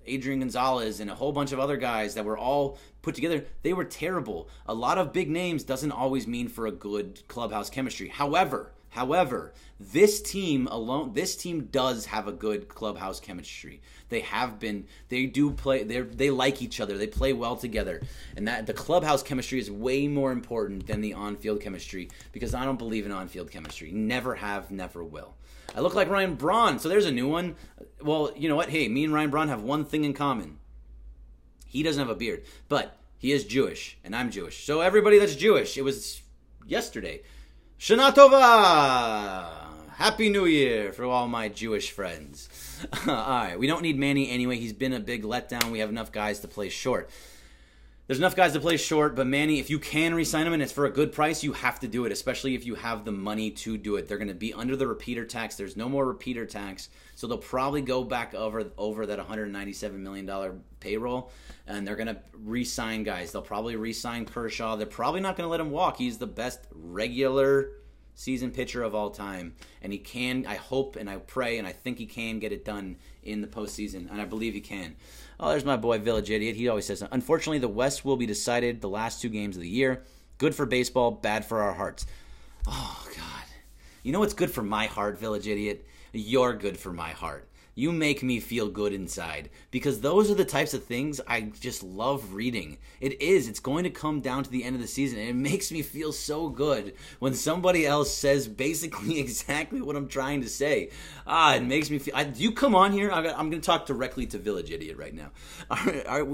Adrian Gonzalez and a whole bunch of other guys that were all put together, they were terrible. A lot of big names doesn't always mean for a good clubhouse chemistry. However, this team does have a good clubhouse chemistry. They do play, they like each other. They play well together. And that the clubhouse chemistry is way more important than the on-field chemistry, because I don't believe in on-field chemistry. Never have, never will. I look like Ryan Braun, so there's a new one. Well, you know what? Hey, me and Ryan Braun have one thing in common. He doesn't have a beard, but he is Jewish, and I'm Jewish. So everybody that's Jewish, it was yesterday. Shana Tova! Happy New Year for all my Jewish friends. All right, we don't need Manny anyway. He's been a big letdown. We have enough guys to play short. There's enough guys to play short, but Manny, if you can re-sign him and it's for a good price, you have to do it, especially if you have the money to do it. They're going to be under the repeater tax. There's no more repeater tax, so they'll probably go back over that $197 million payroll, and they're going to re-sign guys. They'll probably re-sign Kershaw. They're probably not going to let him walk. He's the best regular season pitcher of all time, and he can, I hope and I pray and I think he can get it done in the postseason, and I believe he can. Oh, there's my boy Village Idiot. He always says, unfortunately, the West will be decided the last 2 games of the year. Good for baseball, bad for our hearts. Oh, God. You know what's good for my heart, Village Idiot? You're good for my heart. You make me feel good inside, because those are the types of things I just love reading. It's going to come down to the end of the season, and it makes me feel so good when somebody else says basically exactly what I'm trying to say. It makes me feel... you come on here? I'm going to talk directly to Village Idiot right now.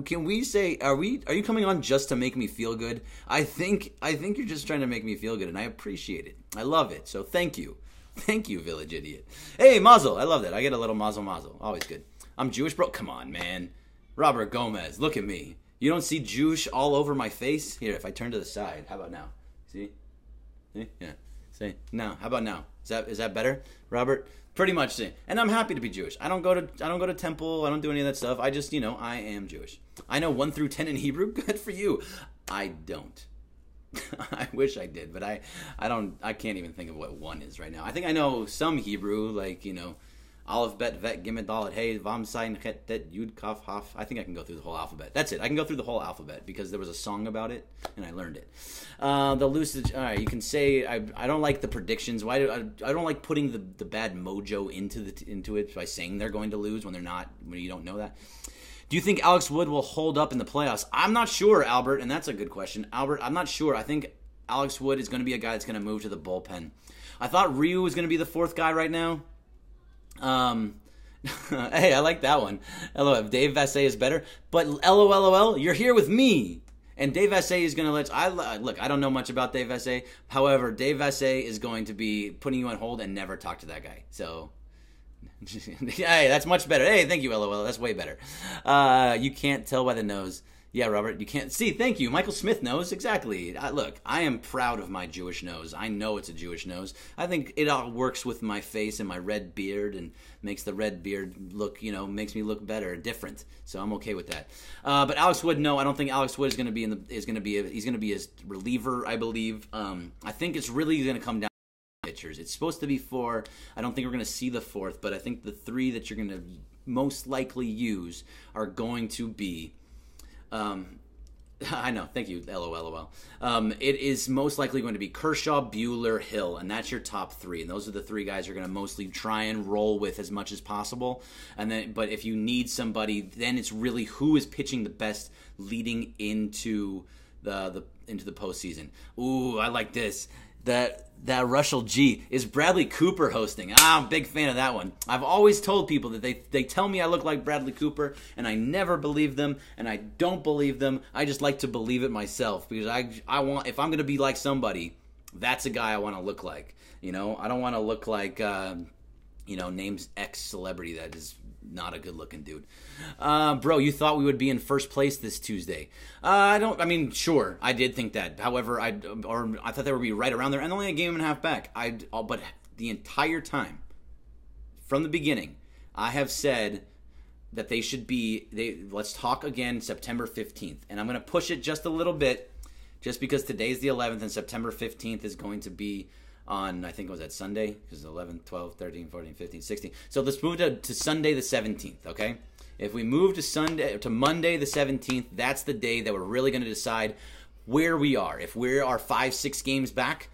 Can we say... Are you coming on just to make me feel good? I think you're just trying to make me feel good, and I appreciate it. I love it, so thank you. Thank you, Village Idiot. Hey, Mazel. I love that. I get a little mazel. Always good. I'm Jewish, bro. Come on, man. Robert Gomez, look at me. You don't see Jewish all over my face? Here, if I turn to the side. How about now? See? Yeah. See? Now. How about now? Is that better, Robert? Pretty much. See. And I'm happy to be Jewish. I don't go to temple. I don't do any of that stuff. I just, I am Jewish. I know 1 through 10 in Hebrew. Good for you. I don't. I wish I did, but I can't even think of what 1 is right now. I think I know some Hebrew, like, Aleph, Bet, Vet, Gimel, Dalet, Hey, Vam, Sayin, Chet, Det, Yud, Kaf, Haf. I think I can go through the whole alphabet. That's it. I can go through the whole alphabet because there was a song about it, and I learned it. The lucid, all right, you can say, I don't like the predictions. I don't like putting the bad mojo into it by saying they're going to lose when they're not, when you don't know that. Do you think Alex Wood will hold up in the playoffs? I'm not sure, Albert, and that's a good question. Albert, I'm not sure. I think Alex Wood is going to be a guy that's going to move to the bullpen. I thought Ryu was going to be the 4th guy right now. Hey, I like that one. LOL, Dave Vassay is better. But LOL, you're here with me. And Dave Vassay is going to look, I don't know much about Dave Vassay. However, Dave Vassay is going to be putting you on hold and never talk to that guy. So... hey, that's much better. Hey, thank you, LOL. That's way better. You can't tell by the nose. Yeah, Robert, you can't see. Thank you. Michael Smith knows. Exactly. Look, I am proud of my Jewish nose. I know it's a Jewish nose. I think it all works with my face and my red beard and makes the red beard look, makes me look better, different. So I'm okay with that. But Alex Wood, no, I don't think Alex Wood is going to be he's going to be his reliever, I believe. I think it's really going to come down pitchers. It's supposed to be 4. I don't think we're going to see the 4th, but I think the 3 that you're going to most likely use are going to be I know, thank you, LOL. It is most likely going to be Kershaw, Buehler, Hill, and that's your top 3. And those are the 3 guys you're going to mostly try and roll with as much as possible. And then, but if you need somebody, then it's really who is pitching the best leading into the postseason. Ooh, I like this. That Russell G. Is Bradley Cooper hosting? I'm a big fan of that one. I've always told people that they tell me I look like Bradley Cooper, and I never believe them, and I don't believe them. I just like to believe it myself, because I want, if I'm going to be like somebody, that's a guy I want to look like. I don't want to look like, names X celebrity that is not a good-looking dude. Bro, you thought we would be in first place this Tuesday. Sure, I did think that. However, I thought they would be right around there, and only a game and a half back. But the entire time, from the beginning, I have said that they should be, let's talk again September 15th. And I'm going to push it just a little bit, just because today's the 11th, and September 15th is going to be on, I think it was that Sunday, because 11, 12, 13, 14, 15, 16. So let's move to Sunday the 17th, okay? If we move to Monday the 17th, that's the day that we're really going to decide where we are. If we are 5-6 games back,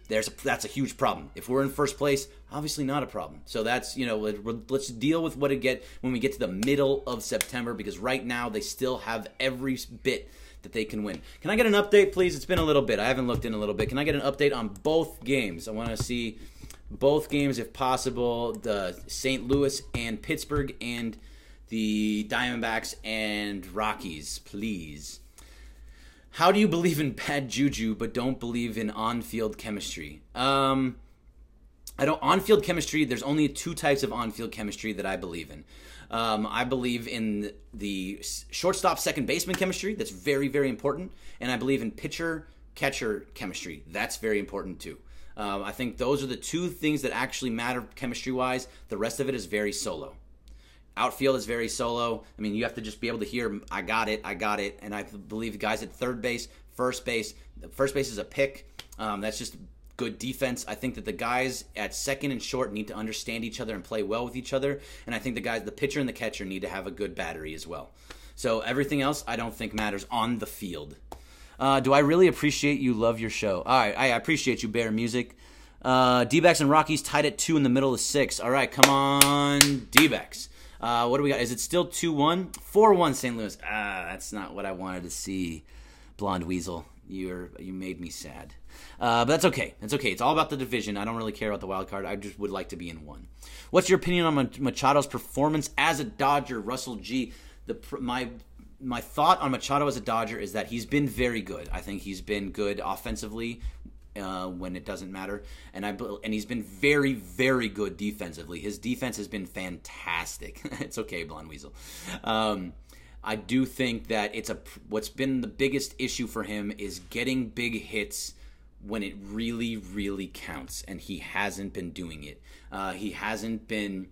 that's a huge problem. If we're in first place, obviously not a problem. So that's, let's deal with what it get when we get to the middle of September, because right now they still have every bit that they can win. Can I get an update, please? It's been a little bit. I haven't looked in a little bit. Can I get an update on both games? I want to see both games if possible. The St. Louis and Pittsburgh and the Diamondbacks and Rockies, please. How do you believe in bad juju but don't believe in on-field chemistry? On-field chemistry, there's only two types of on-field chemistry that I believe in. I believe in the shortstop second baseman chemistry. That's very, very important. And I believe in pitcher-catcher chemistry. That's very important too. I think those are the two things that actually matter chemistry-wise. The rest of it is very solo. Outfield is very solo. I mean, you have to just be able to hear, I got it. And I believe the guys at third base, first base is a pick. That's just good defense. I think that the guys at second and short need to understand each other and play well with each other. And I think the pitcher and the catcher need to have a good battery as well. So everything else I don't think matters on the field. Do I really appreciate you? Love your show. All right, I appreciate you, Bear Music. D-backs and Rockies tied at 2 in the middle of 6. All right, come on, D-backs. What do we got? Is it still 2-1? 4-1 St. Louis. That's not what I wanted to see. Blonde Weasel, you made me sad. But that's okay. That's okay. It's all about the division. I don't really care about the wild card. I just would like to be in one. What's your opinion on Machado's performance as a Dodger, Russell G? My thought on Machado as a Dodger is that he's been very good. I think he's been good offensively when it doesn't matter, and he's been very, very good defensively. His defense has been fantastic. It's okay, Blonde Weasel. I do think that what's been the biggest issue for him is getting big hits when it really, really counts, and he hasn't been doing it. He hasn't been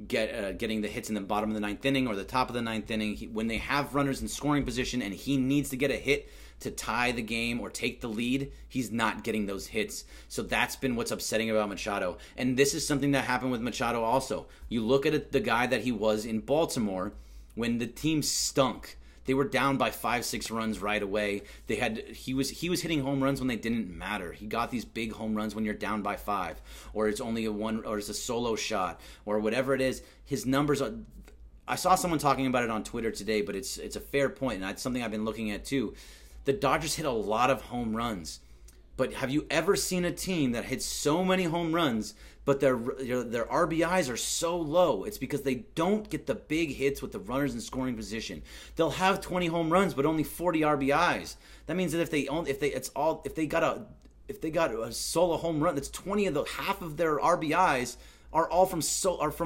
getting the hits in the bottom of the ninth inning or the top of the ninth inning. When they have runners in scoring position and he needs to get a hit to tie the game or take the lead, he's not getting those hits. So that's been what's upsetting about Machado. And this is something that happened with Machado also. You look at the guy that he was in Baltimore when the team stunk. They were down by 5-6 runs right away. He was hitting home runs when they didn't matter. He got these big home runs when you're down by 5, or it's only or it's a solo shot, or whatever it is. His numbers are. I saw someone talking about it on Twitter today, but it's a fair point, and that's something I've been looking at too. The Dodgers hit a lot of home runs, but have you ever seen a team that hits so many home runs, but their RBIs are so low? It's because they don't get the big hits with the runners in scoring position. They'll have 20 home runs, but only 40 RBIs. That means that if they got a solo home run, that's half of their RBIs are all from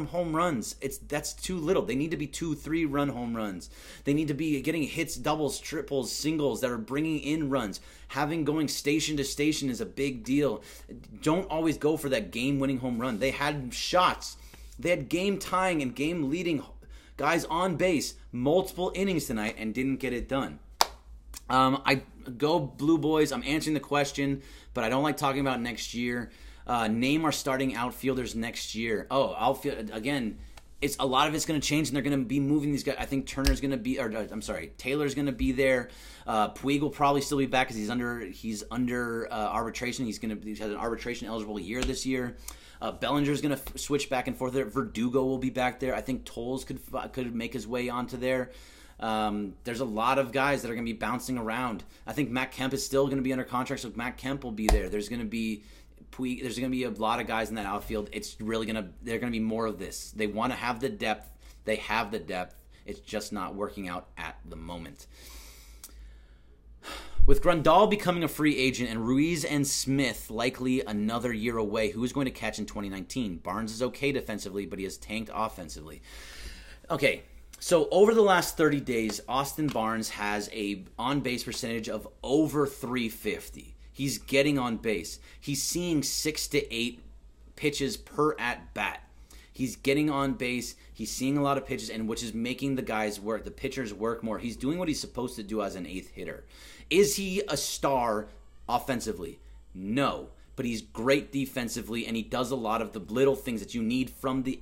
home runs. That's too little. They need to be 2-3 run home runs. They need to be getting hits, doubles, triples, singles that are bringing in runs. Going station to station is a big deal. Don't always go for that game-winning home run. They had shots. They had game-tying and game-leading guys on base multiple innings tonight and didn't get it done. I go Blue Boys. I'm answering the question, but I don't like talking about next year. Name our starting outfielders next year. Outfield again. A lot of it's going to change, and they're going to be moving these guys. I think Taylor's going to be there. Puig will probably still be back because he's under arbitration. He's had an arbitration eligible year this year. Bellinger's going to switch back and forth there. Verdugo will be back there. I think Tolles could make his way onto there. There's a lot of guys that are going to be bouncing around. I think Matt Kemp is still going to be under contract, so Matt Kemp will be there. There's going to be a lot of guys in that outfield. They're going to be more of this. They want to have the depth. They have the depth. It's just not working out at the moment. With Grandal becoming a free agent and Ruiz and Smith likely another year away, who is going to catch in 2019? Barnes is okay defensively, but he has tanked offensively. Okay, so over the last 30 days, Austin Barnes has a on-base percentage of over .350. He's getting on base. He's seeing 6 to 8 pitches per at-bat. He's getting on base. He's seeing a lot of pitches, and which is making the pitchers work more. He's doing what he's supposed to do as an eighth hitter. Is he a star offensively? No, but he's great defensively, and he does a lot of the little things that you need from the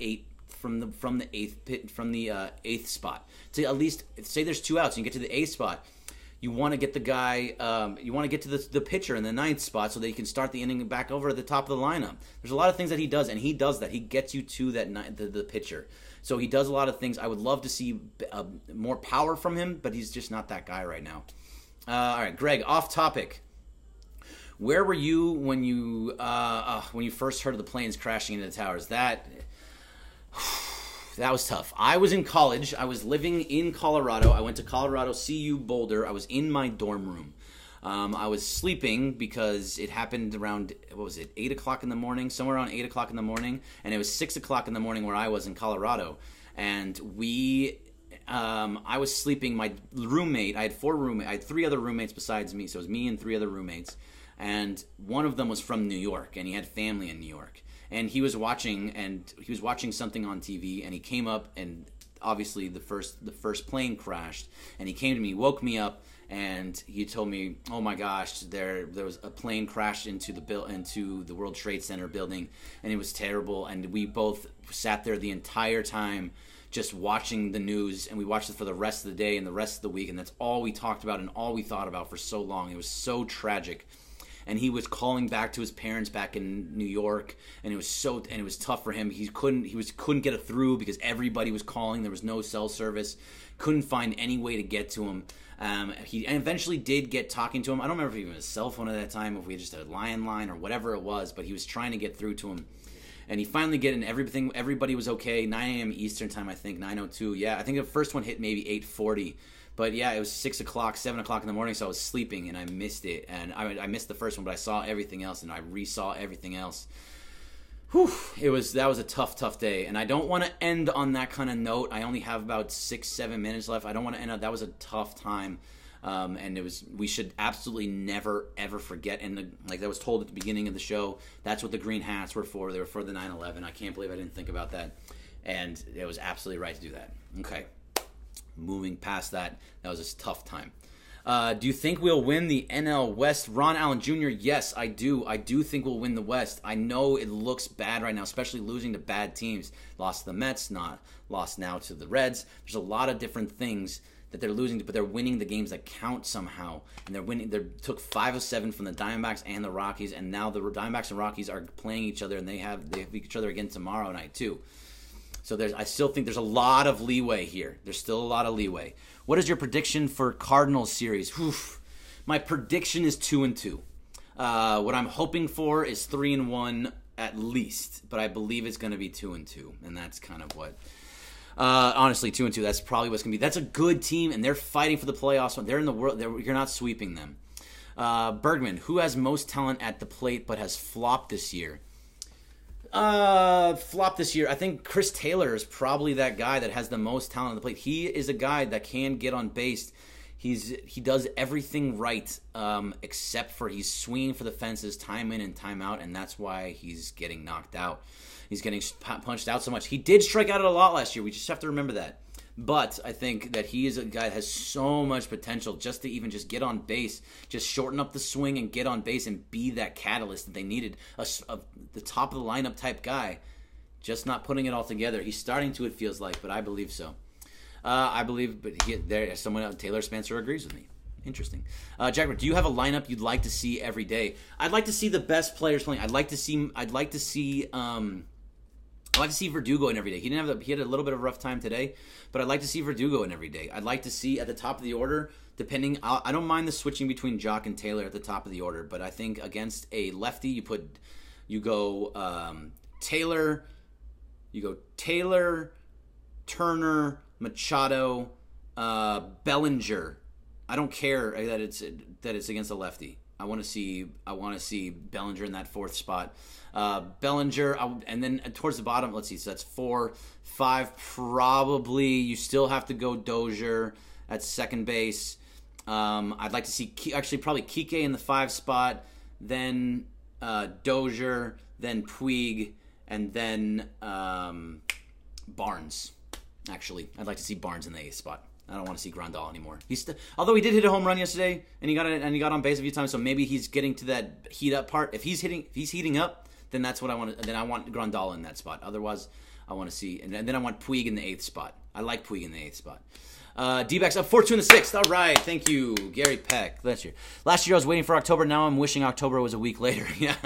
from the eighth spot. To at least say there's 2 outs and you get to the eighth spot. You want to get the guy. You want to get to the pitcher in the 9th spot so that you can start the inning back over at the top of the lineup. There's a lot of things that he does, and he does that. He gets you to the pitcher. So he does a lot of things. I would love to see more power from him, but he's just not that guy right now. All right, Greg. Off topic. Where were you when you first heard of the planes crashing into the towers? That was tough. I was in college. I was living in Colorado. I went to Colorado CU Boulder. I was in my dorm room. I was sleeping because it happened around, 8 o'clock in the morning? Somewhere around 8 o'clock in the morning. And it was 6 o'clock in the morning where I was in Colorado. And I was sleeping. My roommate, I had 3 other roommates besides me. So it was me and 3 other roommates. And one of them was from New York, and he had family in New York. And he was watching something on TV, and he came up, and obviously the first plane crashed, and he came to me, woke me up, and he told me, "Oh my gosh, there was a plane crashed into the World Trade Center building, and it was terrible." And we both sat there the entire time just watching the news, and we watched it for the rest of the day and the rest of the week, and that's all we talked about and all we thought about for so long. It was so tragic. And he was calling back to his parents back in New York, and it was tough for him. He couldn't get it through because everybody was calling. There was no cell service. Couldn't find any way to get to him. He eventually did get talking to him. I don't remember if he even had a cell phone at that time, if we had just a landline or whatever it was, but he was trying to get through to him. And he finally get in everything. Everybody was okay. 9 a.m. Eastern time, I think, 9:02. Yeah, I think the first one hit maybe 8:40. But yeah, it was 6 o'clock, 7 o'clock in the morning, so I was sleeping, and I missed it. And I missed the first one, but I saw everything else, and I re-saw everything else. Whew, that was a tough day. And I don't want to end on that kind of note. I only have about 6-7 minutes left. I don't want to end on that. Was a tough time. And we should absolutely never, ever forget. And like I was told at the beginning of the show, that's what the green hats were for. They were for the 9/11. I can't believe I didn't think about that. And it was absolutely right to do that. Okay. Moving past that was a tough time. Do you think we'll win the NL West? Ron Allen Jr., yes, I do. I do think we'll win the West. I know it looks bad right now, especially losing to bad teams. Lost to the Mets, lost now to the Reds. There's a lot of different things that they're losing to, but they're winning the games that count somehow. And they're winning. They took 5 of 7 from the Diamondbacks and the Rockies, and now the Diamondbacks and Rockies are playing each other, and they have each other again tomorrow night too. So I still think there's a lot of leeway here. There's still a lot of leeway. What is your prediction for Cardinals series? Oof. My prediction is 2-2. What I'm hoping for is 3-1 at least, but I believe it's going to be 2-2, and that's kind of what. Honestly, 2-2. That's probably what's going to be. That's a good team, and they're fighting for the playoffs. They're in the world. You're not sweeping them. Bergman, who has most talent at the plate but has flopped this year? I think Chris Taylor is probably that guy that has the most talent on the plate. He is a guy that can get on base. He does everything right, except for he's swinging for the fences time in and time out, and that's why he's getting knocked out. He's getting punched out so much. He did strike out a lot last year. We just have to remember that. But I think that he is a guy that has so much potential just to even just get on base, just shorten up the swing and get on base and be that catalyst that they needed, the top of the lineup type guy, just not putting it all together. He's starting to, it feels like, but I believe so. Someone else, Taylor Spencer agrees with me. Interesting. Jack, do you have a lineup you'd like to see every day? I'd like to see the best players playing. I'd like to see Verdugo in every day. He had a little bit of a rough time today, but I'd like to see Verdugo in every day. I'd like to see at the top of the order, I don't mind the switching between Jock and Taylor at the top of the order, but I think against a lefty, you go Taylor, Turner, Machado, Bellinger. I don't care that it's against a lefty. I want to see Bellinger in that 4th spot. Bellinger, and then towards the bottom, let's see, so that's 4, 5, probably. You still have to go Dozier at second base. I'd like to see, probably Kike in the 5 spot, then Dozier, then Puig, and then Barnes. Actually, I'd like to see Barnes in the 8th spot. I don't want to see Grandal anymore. Although he did hit a home run yesterday, and he got on base a few times, so maybe he's getting to that heat up part. If he's heating up, then that's what I want. Then I want Grandal in that spot. Otherwise, I want to see. And then I want Puig in the 8th spot. I like Puig in the 8th spot. D-backs up 4-2 in the 6th. All right. Thank you, Gary Peck. Last year I was waiting for October. Now I'm wishing October was a week later. Yeah,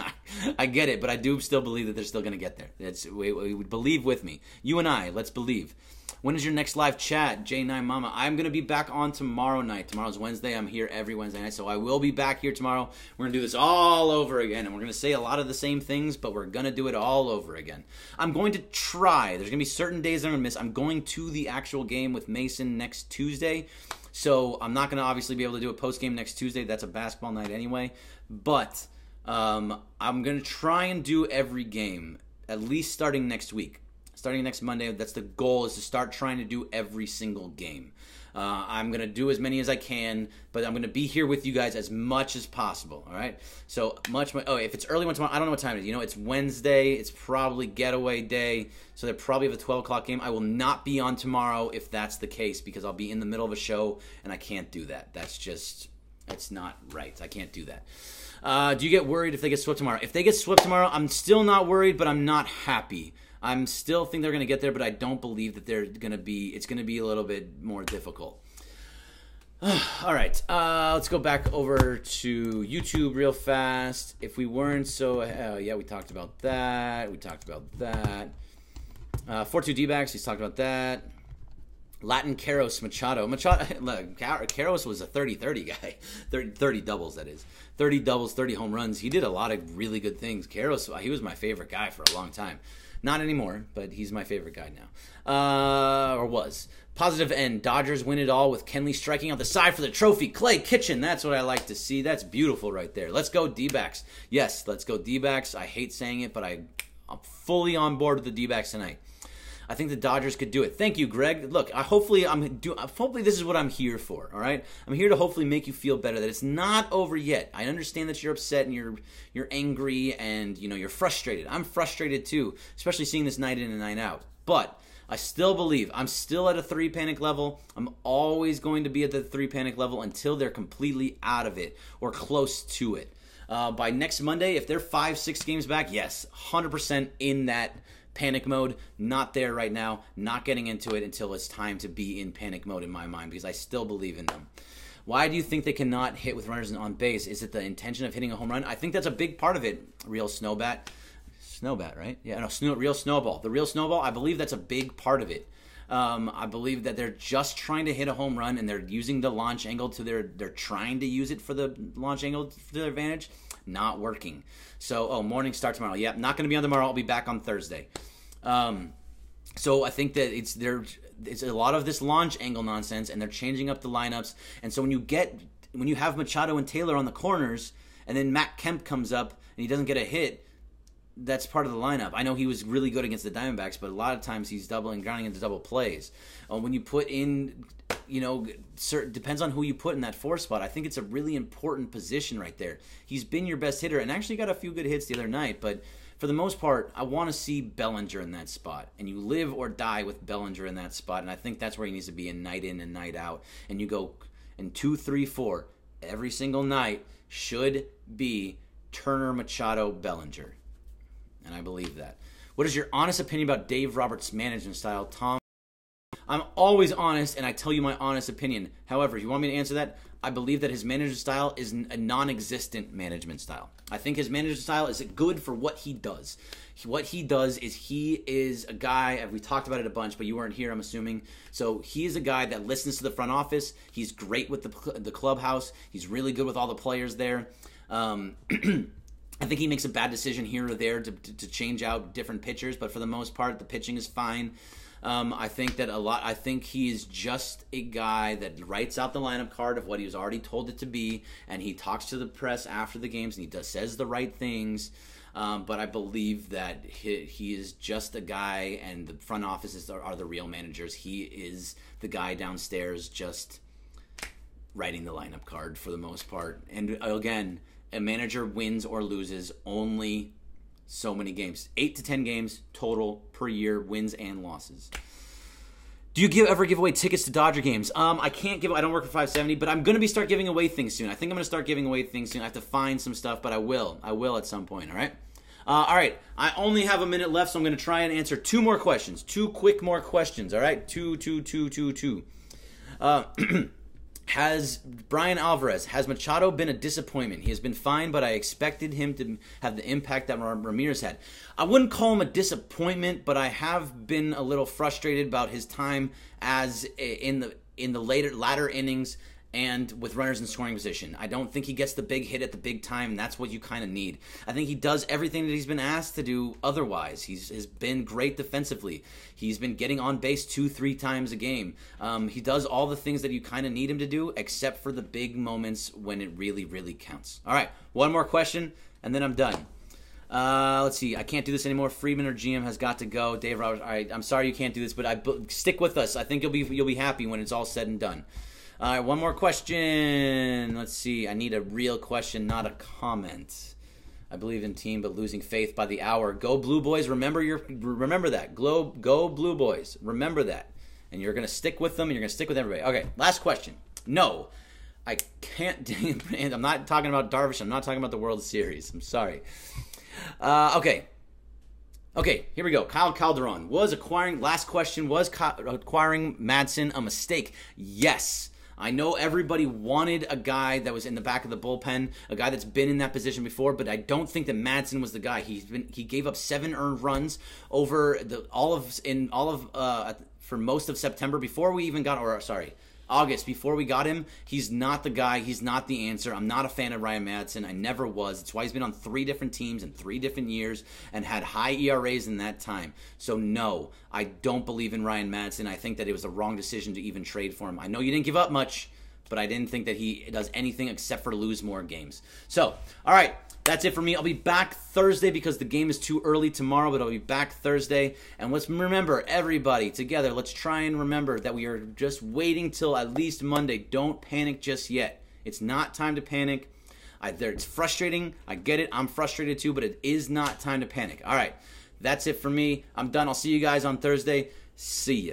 I get it, but I do still believe that they're still going to get there. We believe with me. You and I, let's believe. When is your next live chat? J9 Mama. I'm going to be back on tomorrow night. Tomorrow's Wednesday. I'm here every Wednesday night, so I will be back here tomorrow. We're going to do this all over again, and we're going to say a lot of the same things, but we're going to do it all over again. I'm going to try. There's going to be certain days that I'm going to miss. I'm going to the actual game with Mason next Tuesday, so I'm not going to obviously be able to do a post-game next Tuesday. That's a basketball night anyway, but I'm going to try and do every game, at least starting next week. Starting next Monday, that's the goal, is to start trying to do every single game. I'm going to do as many as I can, but I'm going to be here with you guys as much as possible, all right? So much. Oh, if it's early one tomorrow, I don't know what time it is. You know, it's Wednesday. It's probably getaway day, so they probably have a 12 o'clock game. I will not be on tomorrow if that's the case, because I'll be in the middle of a show, and I can't do that. That's not right. I can't do that. Do you get worried if they get swept tomorrow? If they get swept tomorrow, I'm still not worried, but I'm not happy. I'm still think they're going to get there, but I don't believe that they're going to be. It's going to be a little bit more difficult. All right, let's go back over to YouTube real fast. If we weren't so, yeah, we talked about that. 4-2 D-backs. He's talked about that. Latin Caros Machado. Caros was a 30-30 guy. 30 doubles, that is. 30 doubles, 30 home runs. He did a lot of really good things. Caros, he was my favorite guy for a long time. Not anymore, but he's my favorite guy now. Or was. Positive end. Dodgers win it all with Kenley striking out the side for the trophy. Clay Kitchen, that's what I like to see. That's beautiful right there. Let's go D-backs. Yes, let's go D-backs. I hate saying it, but I'm fully on board with the D-backs tonight. I think the Dodgers could do it. Thank you, Greg. Look, hopefully this is what I'm here for, all right? I'm here to hopefully make you feel better, that it's not over yet. I understand that you're upset and you're angry and, you know, you're frustrated. I'm frustrated too, especially seeing this night in and night out. But I still believe I'm still at a 3 panic level. I'm always going to be at the 3 panic level until they're completely out of it or close to it. By next Monday, if they're 5-6 games back, yes, 100% in that panic mode. Not there right now. Not getting into it until it's time to be in panic mode in my mind, because I still believe in them. Why do you think they cannot hit with runners on base? Is it the intention of hitting a home run? I think that's a big part of it. Real Snowbat. Snowbat, right? Yeah, no, Real Snowball. The Real Snowball, I believe that's a big part of it. I believe that they're just trying to hit a home run, and they're using the launch angle they're trying to use it for the launch angle to their advantage. Not working. So, morning start tomorrow. Yeah, not going to be on tomorrow. I'll be back on Thursday. So I think that it's a lot of this launch angle nonsense, and they're changing up the lineups. And so when you have Machado and Taylor on the corners, and then Matt Kemp comes up and he doesn't get a hit, that's part of the lineup. I know he was really good against the Diamondbacks, but a lot of times he's grounding into double plays. When you put in, depends on who you put in that 4 spot. I think it's a really important position right there. He's been your best hitter and actually got a few good hits the other night, but for the most part, I want to see Bellinger in that spot. And you live or die with Bellinger in that spot, and I think that's where he needs to be in and night out. And you go in 2, 3, 4 every single night should be Turner, Machado, Bellinger. And I believe that. What is your honest opinion about Dave Roberts' management style, Tom? I'm always honest, and I tell you my honest opinion. However, if you want me to answer that, I believe that his management style is a non-existent management style. I think his management style is good for what he does. What he does is he is a guy, we talked about it a bunch, but you weren't here, I'm assuming. So he is a guy that listens to the front office. He's great with the clubhouse. He's really good with all the players there. I think he makes a bad decision here or there to change out different pitchers, but for the most part, the pitching is fine. I think he is just a guy that writes out the lineup card of what he was already told it to be, and he talks to the press after the games, and he says the right things. But I believe that he is just a guy, and the front offices are the real managers. He is the guy downstairs just writing the lineup card for the most part. And again, a manager wins or loses only so many games. 8 to 10 games total per year, wins and losses. Do you ever give away tickets to Dodger games? I don't work for 570, but I'm going to start giving away things soon. I think I'm going to start giving away things soon. I have to find some stuff, but I will at some point, all right? All right, I only have a minute left, so I'm going to try and answer 2 more questions. 2 quick more questions, all right? Two. Has Brian Alvarez, has Machado been a disappointment? He has been fine, but I expected him to have the impact that Ramirez had. I wouldn't call him a disappointment, but I have been a little frustrated about his time as in the latter innings and with runners in scoring position. I don't think he gets the big hit at the big time, and that's what you kind of need. I think he does everything that he's been asked to do otherwise. He's been great defensively. He's been getting on base 2-3 times a game. He does all the things that you kind of need him to do, except for the big moments when it really, really counts. All right, one more question, and then I'm done. Let's see. I can't do this anymore. Friedman or GM has got to go. Dave Roberts. All right, I'm sorry you can't do this, but stick with us. I think you'll be happy when it's all said and done. All right, one more question. Let's see. I need a real question, not a comment. I believe in team, but losing faith by the hour. Go Blue Boys. Remember that. Go Blue Boys. Remember that. And you're going to stick with them, and you're going to stick with everybody. Okay, last question. No, I can't. I'm not talking about Darvish. I'm not talking about the World Series. I'm sorry. Okay, here we go. Kyle Calderon. Last question, was acquiring Madsen a mistake? Yes. I know everybody wanted a guy that was in the back of the bullpen, a guy that's been in that position before, but I don't think that Madsen was the guy. He gave up 7 earned runs over for most of September before we even got, August, before we got him. He's not the guy. He's not the answer. I'm not a fan of Ryan Madsen. I never was. It's why he's been on 3 different teams in 3 different years and had high ERAs in that time. So no, I don't believe in Ryan Madsen. I think that it was the wrong decision to even trade for him. I know you didn't give up much, but I didn't think that he does anything except for lose more games. So, all right. That's it for me. I'll be back Thursday because the game is too early tomorrow, but I'll be back Thursday. And let's remember, everybody, together, let's try and remember that we are just waiting till at least Monday. Don't panic just yet. It's not time to panic. It's frustrating. I get it. I'm frustrated too, but it is not time to panic. All right. That's it for me. I'm done. I'll see you guys on Thursday. See ya.